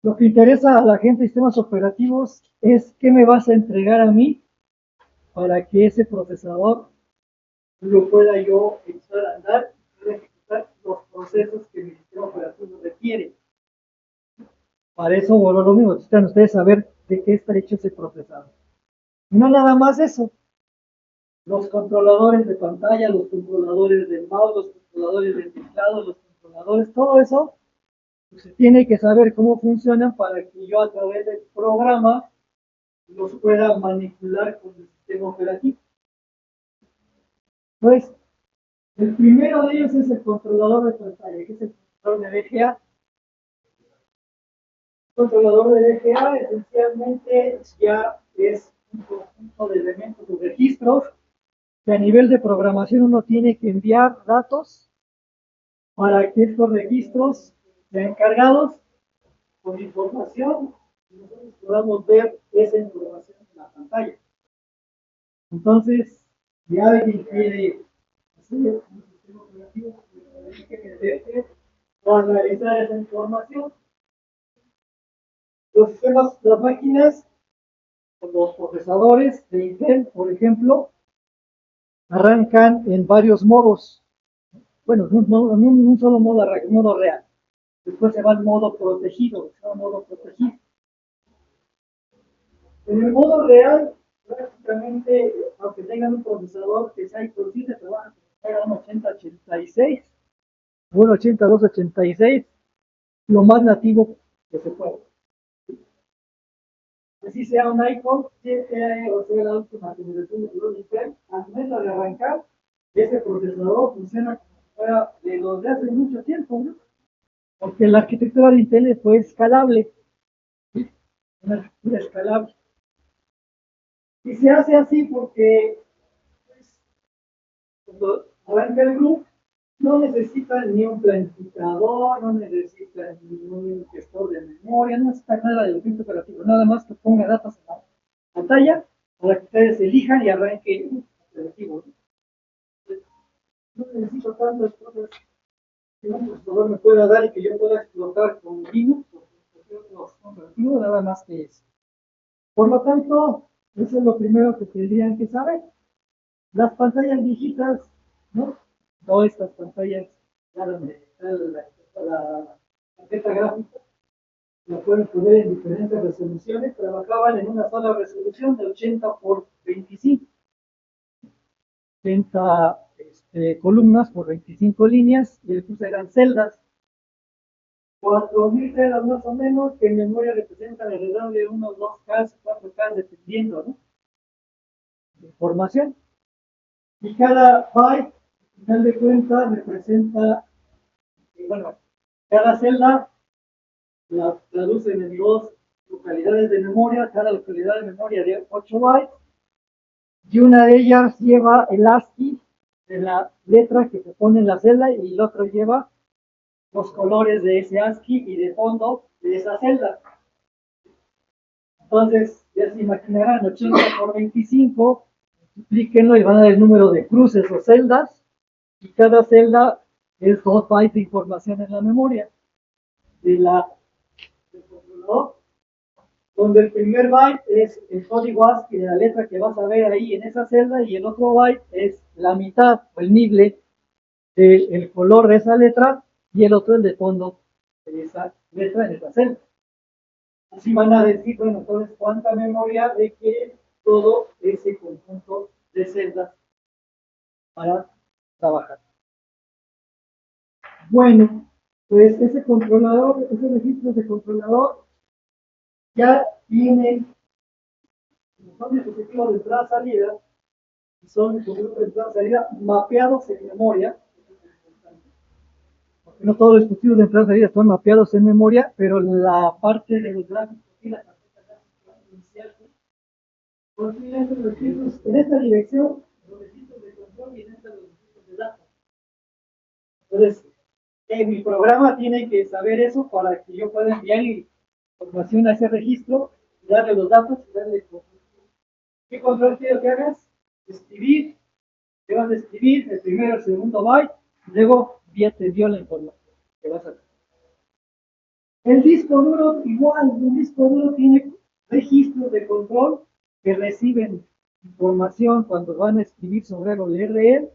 Lo que interesa a la gente de sistemas operativos es qué me vas a entregar a mí para que ese procesador lo pueda yo echar a andar y pueda ejecutar los procesos que mi sistema operativo requiere. Para eso, vuelvo a lo mismo, necesitan ustedes saber de qué está hecho ese procesador. No nada más eso. Los controladores de pantalla, los controladores del mouse, los controladores del teclado, los controladores, todo eso, pues se tiene que saber cómo funcionan para que yo a través del programa los pueda manipular con el sistema operativo. Pues, el primero de ellos es el controlador de pantalla, que es el controlador de VGA. El controlador de VGA esencialmente ya es un conjunto de elementos o registros que a nivel de programación uno tiene que enviar datos para que estos registros sean cargados con información y nosotros podamos ver esa información en la pantalla. Entonces, si alguien quiere hacer un sistema operativo, o analizar esa información, los sistemas, las máquinas, los procesadores de Intel, por ejemplo, arrancan en varios modos. Bueno, en un solo modo real. Después se va al modo protegido, se va al modo protegido. En el modo real, prácticamente, aunque tengan un procesador que sea Intel 7, trabaja era un 8086, un 8286, lo más nativo que se puede. Así sea un iPhone 7 o sea la última generación de Intel, al momento de arrancar, ese procesador funciona como si fuera de los de hace mucho tiempo, ¿no? Porque la arquitectura de Intel fue escalable, una arquitectura escalable. Y se hace así porque pues, cuando arranca el grupo, no necesitan ni un planificador, no necesitan ni un gestor de memoria, no necesitan nada del objetivo operativo, nada más que ponga datos en la pantalla para que ustedes elijan y arranquen el operativo. No necesito tantas cosas que un procesador me pueda dar y que yo pueda explotar con Linux o con operativo, nada más que eso. Por lo tanto, eso es lo primero que tendrían que saber. Las pantallas viejitas, ¿no? No estas pantallas, la tarjeta gráfica, la pueden poner en diferentes resoluciones, trabajaban en una sola resolución de 80 por 25, 80 columnas por 25 líneas, y después eran celdas, 4000 celdas más o menos, que en memoria representan alrededor de unos 2K, 4K, dependiendo, ¿no? De información. Y cada byte, al final de cuentas, representa, bueno, cada celda la traducen en dos localidades de memoria, cada localidad de memoria de 8 bytes, y una de ellas lleva el ASCII de la letra que se pone en la celda y el otro lleva los colores de ese ASCII y de fondo de esa celda. Entonces, ya se imaginarán, 80 por 25, multiplíquenlo y van a dar el número de cruces o celdas, y cada celda es 2 bytes de información en la memoria del controlador, donde el primer byte es el código ASCII de la letra que vas a ver ahí en esa celda, y el otro byte es la mitad o el nible del color de esa letra, y el otro el de fondo de esa letra en esa celda. Así van a decir, bueno, entonces cuánta memoria requiere todo ese conjunto de celdas para trabajar. Bueno, pues ese controlador, esos registros de controlador ya tienen, son dispositivos de entrada-salida, son dispositivos de entrada-salida mapeados en memoria, porque no todos los dispositivos de entrada-salida están mapeados en memoria, pero la parte de los gráficos y la tarjeta gráfica inicial, consiguen esos registros en esta dirección, los registros de control, y en esta los registros de datos. Entonces, mi programa tiene que saber eso para que yo pueda enviar información a ese registro, darle los datos y darle control. ¿Qué control quiero que hagas? Escribir, te vas a escribir el primero, el segundo byte, luego te dio la información que vas a hacer. El disco duro, igual, un disco duro tiene registros de control que reciben información cuando van a escribir sobre algo, leer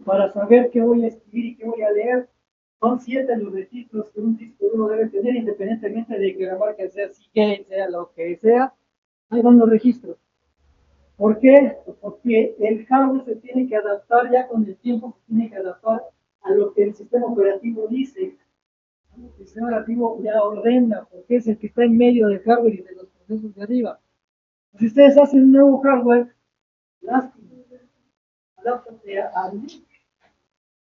para saber qué voy a escribir y qué voy a leer. Son 7 los registros que un disco duro debe tener, independientemente de que la marca sea Seagate, sea lo que sea. Ahí van los registros. ¿Por qué? Porque el hardware se tiene que adaptar ya con el tiempo, se tiene que adaptar a lo que el sistema operativo dice. El sistema operativo ya ordena, porque es el que está en medio del hardware y de los procesos de arriba. Si ustedes hacen un nuevo hardware, adáptate a mí.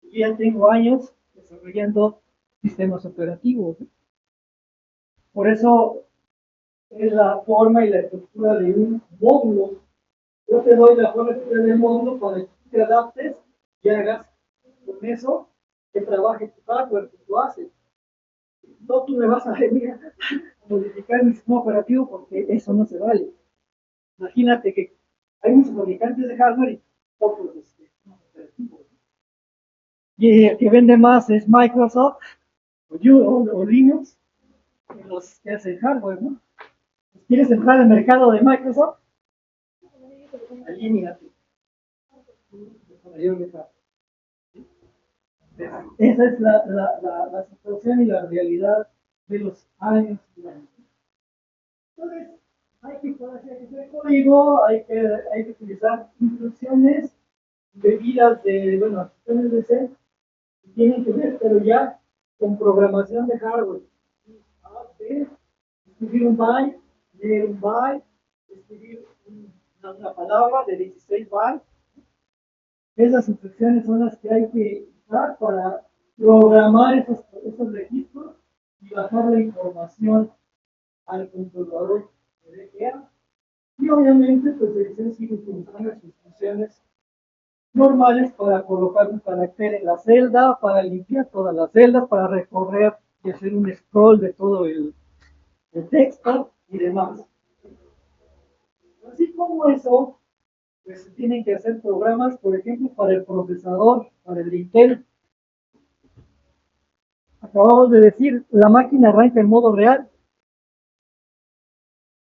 Yo ya tengo años desarrollando sistemas operativos. Por eso es la forma y la estructura de un módulo. Yo te doy la forma y la estructura del módulo para que tú te adaptes y hagas con eso que trabaje tu hardware que tú haces. No, tú me vas a venir a modificar mi sistema operativo porque eso no se vale. Imagínate que hay muchos fabricantes de hardware y pocos de sistemas operativos. Y el que vende más es Microsoft o Linux, que los que hacen hardware, ¿no? ¿Quieres entrar al mercado de Microsoft? Alíñate. Esa es la situación y la realidad de los años. Entonces, hay que hacer código, hay que utilizar instrucciones bebidas de, bueno, acciones de C, tienen que ver, pero ya con programación de hardware. A, B, escribir un byte, leer un byte, escribir una palabra de 16 bytes. Esas instrucciones son las que hay que usar para programar esos registros y bajar la información al controlador de DGA. Y obviamente, pues el sigue utilizando sus funciones normales para colocar un carácter en la celda, para limpiar todas las celdas, para recorrer y hacer un scroll de todo el texto y demás. Así como eso, pues se tienen que hacer programas, por ejemplo, para el procesador, para el Intel. Acabamos de decir, la máquina arranca en modo real.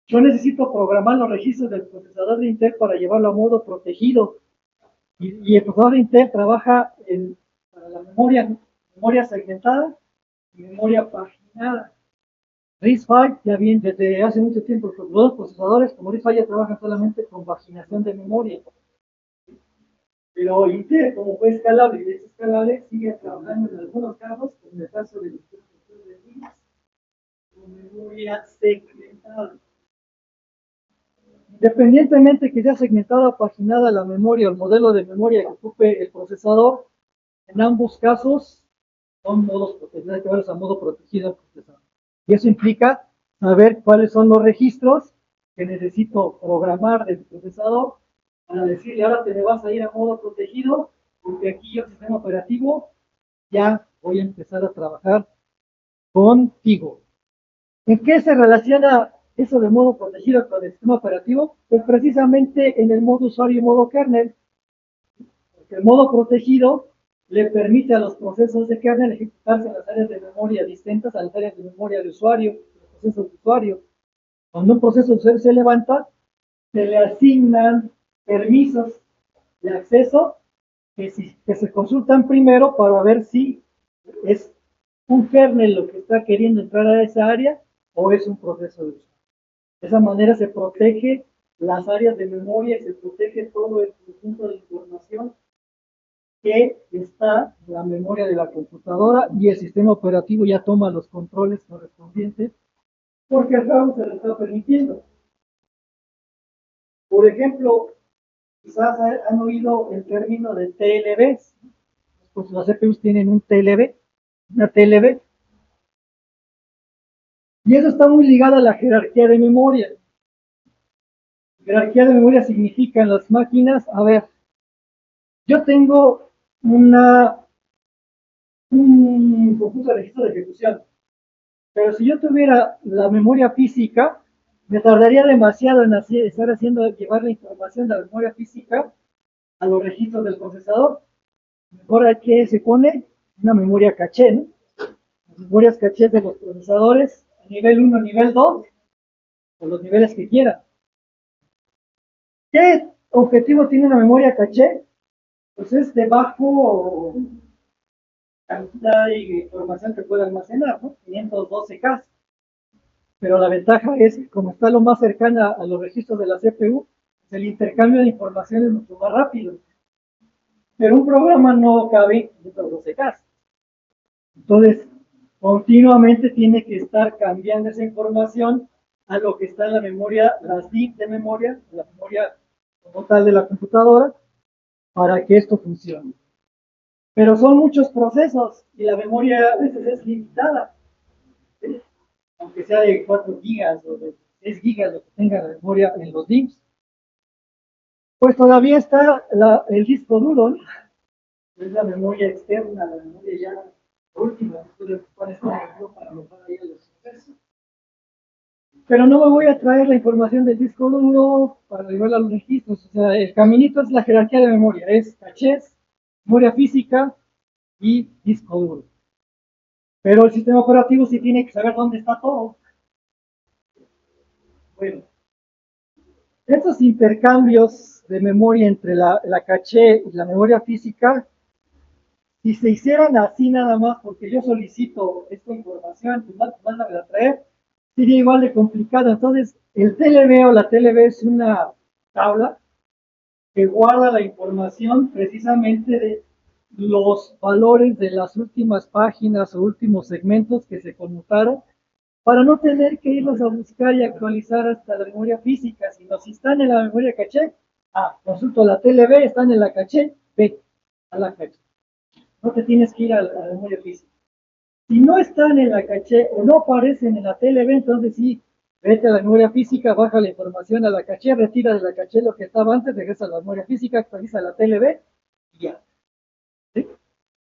Yo necesito programar los registros del procesador de Intel para llevarlo a modo protegido. Y el procesador de Intel trabaja para la memoria segmentada y memoria paginada. RISC-V ya bien desde hace mucho tiempo los procesadores como RISC-V ya trabajan solamente con paginación de memoria. Pero Intel, como fue escalable y desescalable, sigue trabajando en algunos casos, como en el caso de los procesadores de Linux, con memoria segmentada. Independientemente que sea segmentada o paginada la memoria o el modelo de memoria que ocupe el procesador, en ambos casos son modos protegidos, hay que verlos a modo protegido el procesador. Y eso implica saber cuáles son los registros que necesito programar del procesador para decirle, ahora te me vas a ir a modo protegido, porque aquí el sistema operativo ya voy a empezar a trabajar contigo. ¿En qué se relaciona eso de modo protegido con el sistema operativo? Pues precisamente en el modo usuario y modo kernel. Porque el modo protegido le permite a los procesos de kernel ejecutarse en las áreas de memoria distintas a las áreas de memoria de usuario, los procesos de usuario. Cuando un proceso de usuario se levanta, se le asignan permisos de acceso que se consultan primero para ver si es un kernel lo que está queriendo entrar a esa área o es un proceso de usuario. De esa manera se protege las áreas de memoria y se protege todo el conjunto de información que está en la memoria de la computadora y el sistema operativo ya toma los controles correspondientes porque el hardware se lo está permitiendo. Por ejemplo, quizás han oído el término de TLBs. Pues las CPUs tienen un TLB, una TLB, y eso está muy ligado a la jerarquía de memoria. Jerarquía de memoria significa en las máquinas, a ver, yo tengo un conjunto de registros de ejecución, pero si yo tuviera la memoria física, me tardaría demasiado en estar haciendo llevar la información de la memoria física a los registros del procesador. Mejor hay que se pone una memoria caché, ¿no? Las memorias caché de los procesadores, nivel 1, nivel 2, o los niveles que quiera. ¿Qué objetivo tiene una memoria caché? Pues es de bajo cantidad de información que puede almacenar, ¿no? 512K. Pero la ventaja es que como está lo más cercana a los registros de la CPU, el intercambio de información es mucho más rápido. Pero un programa no cabe en 512K. Entonces, continuamente tiene que estar cambiando esa información a lo que está en la memoria, las bits de memoria, la memoria como tal de la computadora, para que esto funcione. Pero son muchos procesos y la memoria a veces es limitada. ¿Sí? Aunque sea de 4 gigas o de 6 gigas lo que tenga la memoria en los DIMMs, pues todavía está el disco duro, ¿no? Es la memoria externa, la memoria ya última, para alojar ahí los procesos. Pero no me voy a traer la información del disco duro para llevarla a los registros. O sea, el caminito es la jerarquía de memoria, es cachés, memoria física y disco duro. Pero el sistema operativo sí tiene que saber dónde está todo. Bueno, estos intercambios de memoria entre la caché y la memoria física, si se hicieran así nada más porque yo solicito esta información, pues mándame a traer, sería igual de complicado. Entonces, el TLB o la TLB es una tabla que guarda la información precisamente de los valores de las últimas páginas o últimos segmentos que se conmutaron, para no tener que irlos a buscar y actualizar hasta la memoria física, sino si están en la memoria caché, consulto la TLB, están en la caché, ve a la caché. No te tienes que ir a la memoria física. Si no están en la caché o no aparecen en la TLB, entonces sí, vete a la memoria física, baja la información a la caché, retira de la caché lo que estaba antes, regresa a la memoria física, actualiza la TLB y ya. ¿Sí?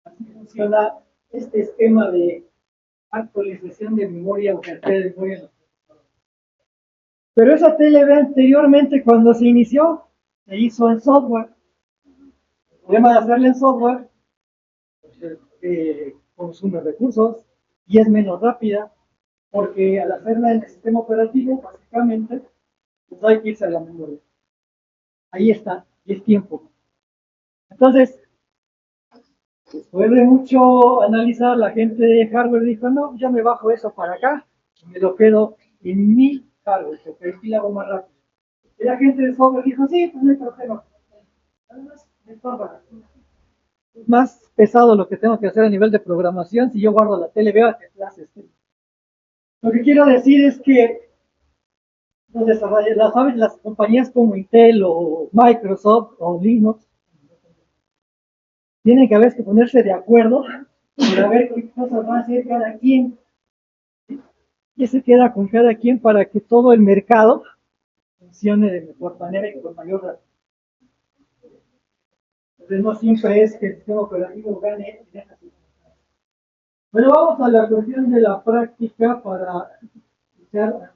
Así funciona este esquema de actualización de memoria o cartera de memoria. Pero esa TLB anteriormente, cuando se inició, se hizo en software. El problema de hacerla en software consume recursos y es menos rápida, porque al hacerla en el sistema operativo, básicamente, pues hay que irse a la memoria. Ahí está, y es tiempo. Entonces, después de mucho analizar, la gente de hardware dijo, no, ya me bajo eso para acá, y me lo quedo en mi hardware, porque aquí lo hago más rápido. Y la gente de software dijo, sí, pues no hay problema. Además, es más pesado lo que tengo que hacer a nivel de programación si yo guardo la TLB que clases. Lo que quiero decir es que los desarrolladores, las compañías como Intel o Microsoft o Linux tienen que a veces ponerse de acuerdo para ver qué cosas va a hacer cada quien. Y se queda con cada quien para que todo el mercado funcione de mejor manera y con mayor rapidez. Entonces no siempre es que el sistema operativo gane en esta situación. Bueno, vamos a la cuestión de la práctica para iniciar.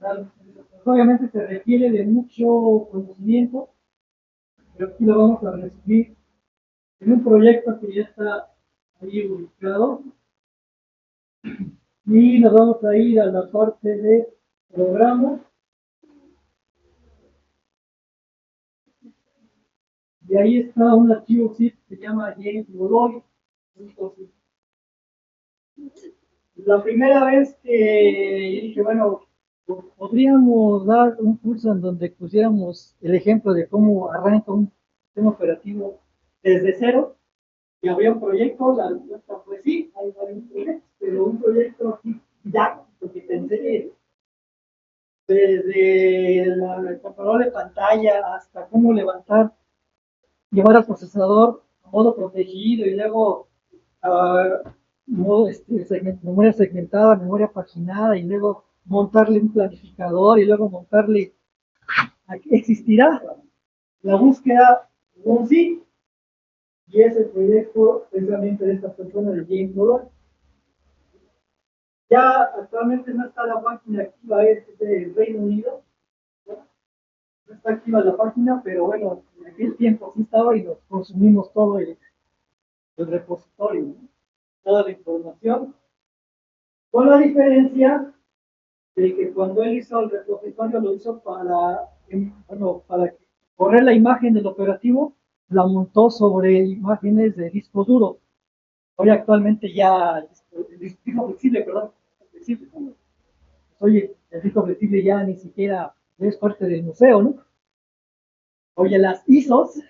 Obviamente se requiere de mucho conocimiento, pero aquí lo vamos a resumir en un proyecto que ya está ahí ubicado. Y nos vamos a ir a la parte de programa. Y ahí está un archivo zip que se llama JMolloy. La primera vez que dije, bueno, podríamos dar un curso en donde pusiéramos el ejemplo de cómo arranca un sistema operativo desde cero, y habría un proyecto, la respuesta fue sí, hay varios proyectos, pero un proyecto didáctico que te enseñe desde el control de pantalla hasta cómo levantar, llevar al procesador a modo protegido y luego modo, memoria segmentada, memoria paginada y luego montarle un planificador y luego montarle. Aquí existirá la búsqueda con sí, y es el proyecto precisamente de esta persona de James Dollar. Ya actualmente no está la página activa, es de Reino Unido. No está activa la página, pero bueno, en aquel tiempo sí estaba y nos consumimos todo el repositorio, ¿no? Toda la información. Con la diferencia de que cuando él hizo el repositorio lo hizo para correr la imagen del operativo, la montó sobre imágenes de disco duro. Hoy actualmente ya el disco flexible, perdón, flexible. Oye, el disco flexible ya ni siquiera es parte del museo, ¿no? Oye, las ISOs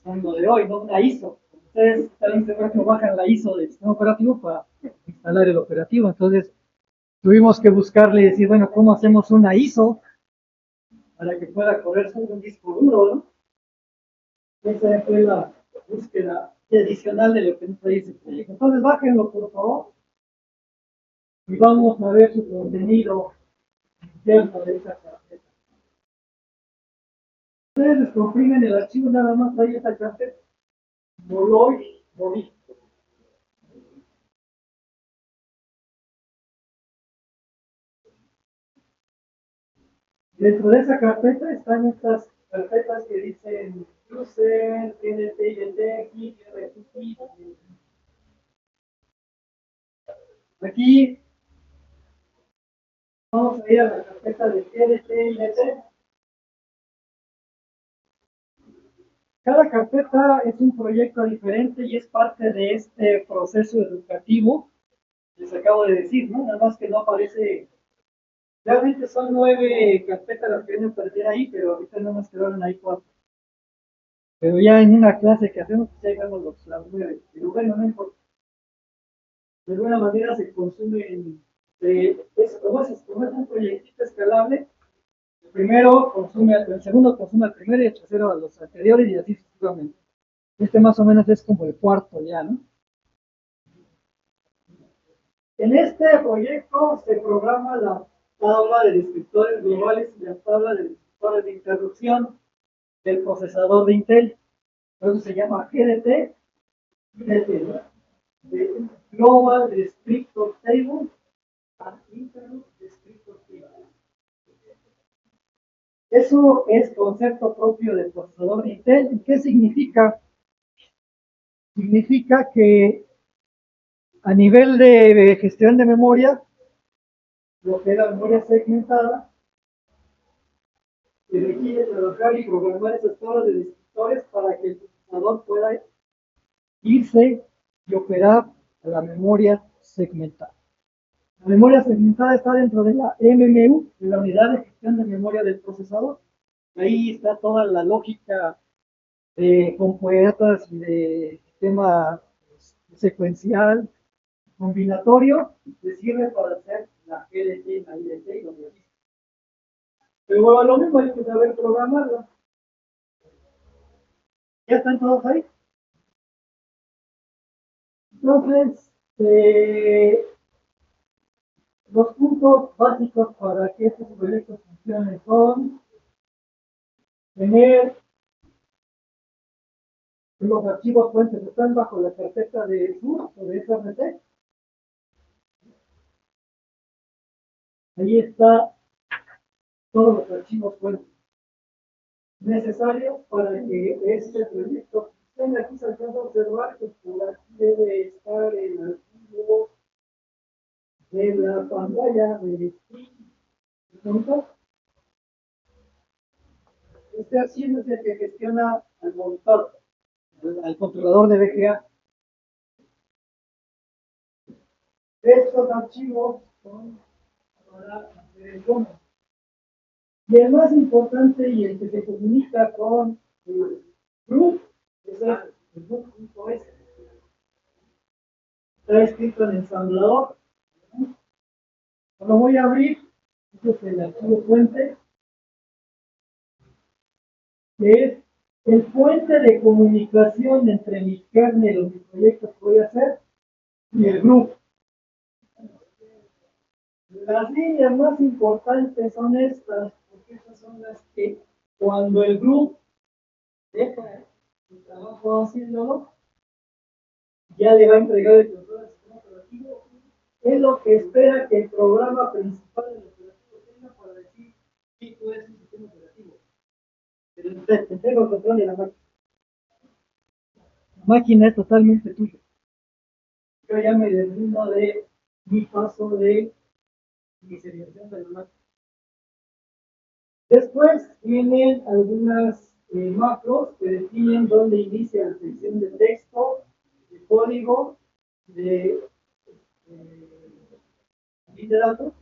son lo de hoy, no una ISO. Ustedes también se bajan la ISO del sistema operativo para instalar el operativo. Entonces, tuvimos que buscarle y decir, bueno, ¿cómo hacemos una ISO para que pueda correr sobre un disco duro, ¿no? Esa fue la búsqueda adicional de lo que nos trae ese proyecto. Entonces, bájenlo, por favor, y vamos a ver su contenido interno de esa carpeta. Ustedes descomprimen el archivo, nada más ahí esta carpeta. Molloy, moví. Dentro de esa carpeta están estas carpetas que dicen user, TNT, RFC. Aquí vamos a ir a la carpeta de TNT. Cada carpeta es un proyecto diferente y es parte de este proceso educativo que les acabo de decir, ¿no? Nada más que no aparece. Realmente son 9 carpetas las que vienen a aparecer ahí, pero ahorita no nos quedaron ahí 4. pero ya en una clase que hacemos, pues ya llegamos las 9. Pero bueno, no importa. De alguna manera se consume, como es un proyectito escalable, el segundo consume al primero y el tercero a los anteriores y así sucesivamente. Este más o menos es como el cuarto ya, ¿no? En este proyecto se programa la tabla de descriptores globales y la tabla de descriptores de interrupción del procesador de Intel. Por eso se llama GDT, GDT, ¿no? Global Descriptor Table and Interrupt Descriptor Table. Eso es concepto propio del procesador de Intel. ¿Y qué significa? Significa que a nivel de gestión de memoria, lo que es la memoria segmentada, se requiere trabajar y programar esas tablas de descriptores para que el procesador pueda irse y operar a la memoria segmentada. La memoria segmentada está dentro de la MMU, de la unidad de gestión de memoria del procesador. Ahí está toda la lógica de compuertas y de sistema secuencial, combinatorio, que sirve para hacer la GDT, la IDT y los registros. Pero a lo mismo hay que saber programarla. ¿Ya están todos ahí? Entonces, los puntos básicos para que estos proyectos funcionen son tener los archivos fuentes están bajo la carpeta de SUS o de SRC. Ahí está todos los archivos fuentes necesarios para que este proyecto funcione. Aquí se alcanza a observar que por aquí debe estar el archivo de la pantalla de monitor. Este archivo es el que gestiona al monitor, al controlador de VGA. Estos archivos son para hacer el cómo. Y el más importante y el que se comunica con el group es el group.s. Está escrito en ensamblador. Lo voy a abrir. Este es el archivo fuente, que es el puente de comunicación entre mi kernel o mi proyecto que voy a hacer y el group. Las líneas más importantes son estas, porque estas son las que cuando el group deja el trabajo haciéndolo, ya le va a entregar el control al sistema operativo. Es lo que espera que el programa principal del operativo tenga para decir si tú eres un sistema operativo. Pero te entrega el control de la máquina. La máquina es totalmente tuya. Yo ya me deslindo de mi paso de inicialización de la máquina. Después vienen algunas macros que definen dónde inicia la sección de texto, de código, de datos,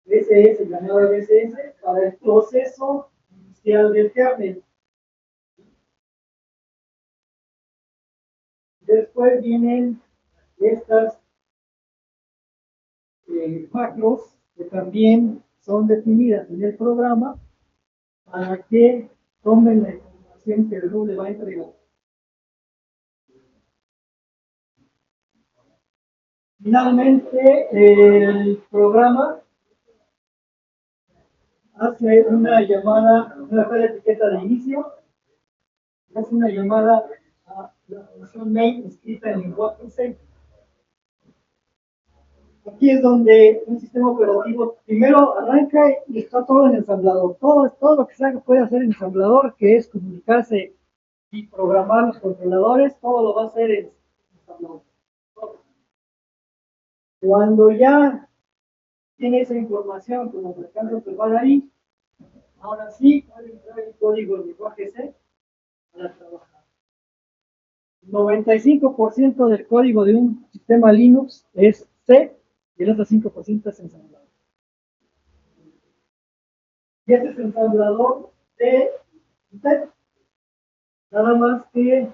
BCS, llamado BCS, para el proceso inicial del kernel. Después vienen estas macros que también son definidas en el programa para que tomen la información que el RU le va a entregar. Finalmente, el programa hace una llamada, una etiqueta de inicio, hace una llamada a la función main escrita en lenguaje C. Aquí es donde un sistema operativo primero arranca y está todo en ensamblador. Todo lo que se puede hacer en ensamblador, que es comunicarse y programar los controladores, todo lo va a hacer en ensamblador. Cuando ya tiene esa información, como se alcanza a observar ahí, ahora sí puede entrar el código de lenguaje C para trabajar. 95% del código de un sistema Linux es C y el otro 5% es ensamblador. Y este es ensamblador de Intel. Nada más que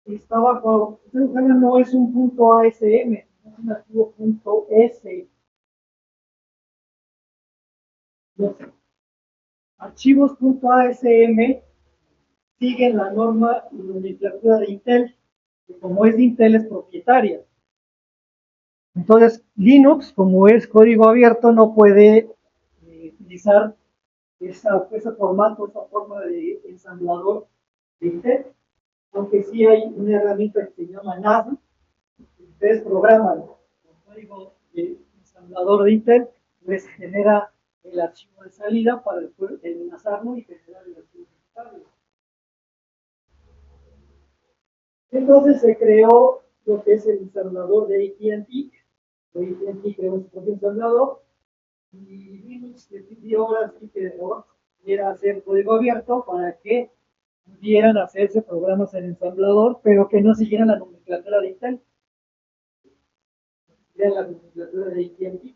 está bajo, este no es un punto ASM, es un archivo punto S. Los archivos punto ASM siguen la norma y nomenclatura de Intel, que como es de Intel es propietaria. Entonces, Linux, como es código abierto, no puede utilizar ese formato, esa forma de ensamblador de Intel, aunque sí hay una herramienta que se llama NASM. Ustedes programan con código de ensamblador de Intel, les genera el archivo de salida para después enlazarlo y generar el archivo ejecutable. Entonces se creó lo que es el ensamblador de AT&T. AT&T creó su propio ensamblador y Linux le pidió ahora sí que quiera hacer código abierto para que pudieran hacerse programas en ensamblador, pero que no siguieran la nomenclatura de Intel, siguieran la nomenclatura de AT&T.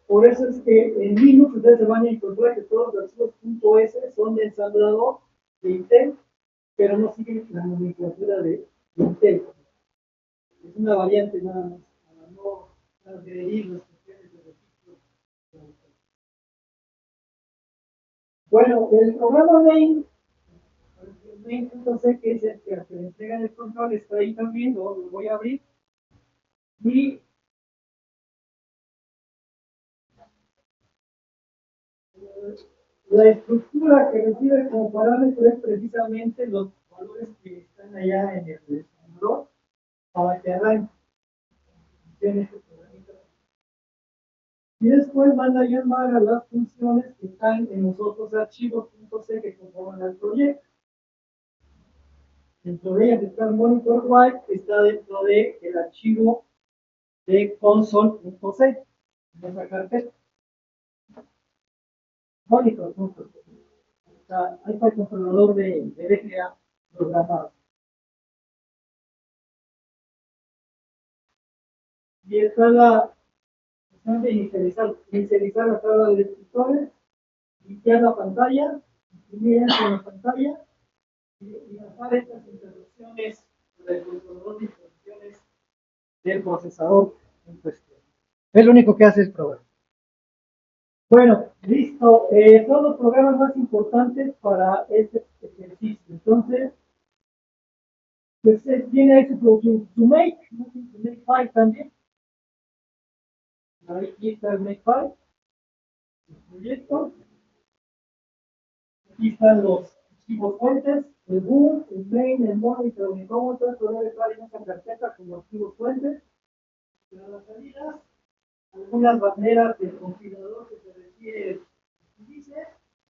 Por eso es que en Linux ustedes se van a encontrar que todos los archivos .s son de ensamblador de Intel, pero no siguen la nomenclatura de Intel. Es una variante nada más, para no transgredir las cuestiones de registro. Bueno, el programa main.c, que es el que entrega el control, está ahí también, lo voy a abrir. Y la estructura que recibe como parámetro es precisamente los valores que están allá en el ensamblador para que arranque. Y después van a llamar a las funciones que están en los otros archivos .c que conforman el proyecto. Dentro de ellas está el monitor white, que está dentro del archivo de console.c, en esa carpeta. Monitor.c. Ahí está el controlador de VGA programado. Y está la opción de inicializar la tabla de descriptores, limpiar la pantalla, imprimir en la pantalla y hacer estas interrupciones del controlador de instrucciones del procesador en cuestión. Es lo único que hace el programa. Bueno, listo. Son los programas más importantes para este ejercicio. Entonces, pues tiene ahí su make, su make file también. Aquí está el make file, el proyecto. Aquí están los archivos fuentes, el boot, el main, el monitor, el cómo todo debe estar en esa carpeta como archivos fuentes. Pero las salidas, algunas banderas del compilador que se requiere utilice,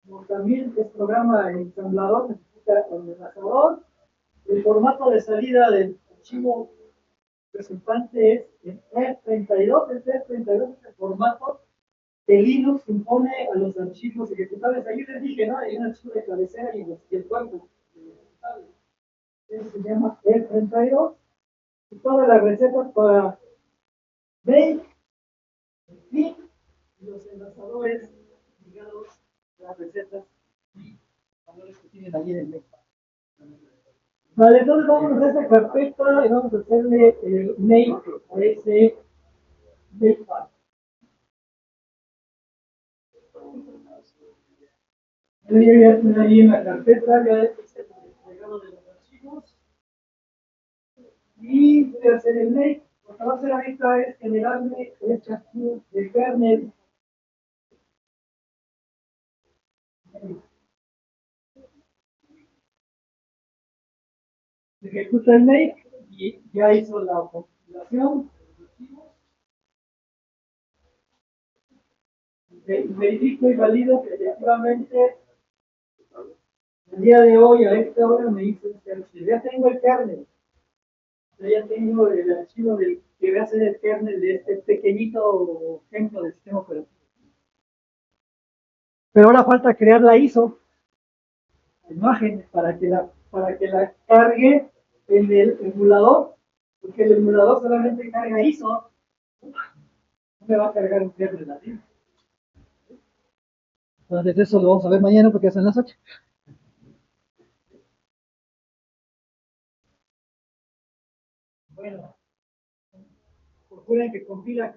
como también es programa ensamblador, necesita el enlazador. El formato de salida del archivo resultante es en R32. El R32 es el formato que Linux impone a los archivos ejecutables. Ahí les dije, ¿no? Hay un archivo de cabecera y el cuerpo ejecutable. Eso se llama R32. Y todas las recetas para make, fin, y los enlazadores ligados a las recetas y valores que tienen allí en el make. Vale, entonces vamos a hacer esa carpeta y vamos a hacerle el make a ese make file. Yo ya estoy ahí en la carpeta, ya hice el desplegado de los archivos y voy a hacer el make. Lo que va a hacer ahorita es generarme este archivo de kernel. Ejecuta el make y ya hizo la compilación de los archivos. Verifico y valido que efectivamente el día de hoy a esta hora me hizo este archivo. Ya tengo el kernel. Ya tengo el archivo que va a ser el kernel de este pequeñito ejemplo del sistema operativo. Pero ahora falta crear la ISO, la imagen, para que la cargue en el emulador, porque el emulador solamente carga ISO, no me va a cargar un kernel nativo. Entonces eso lo vamos a ver mañana porque son las 8. Bueno, procuren que compilar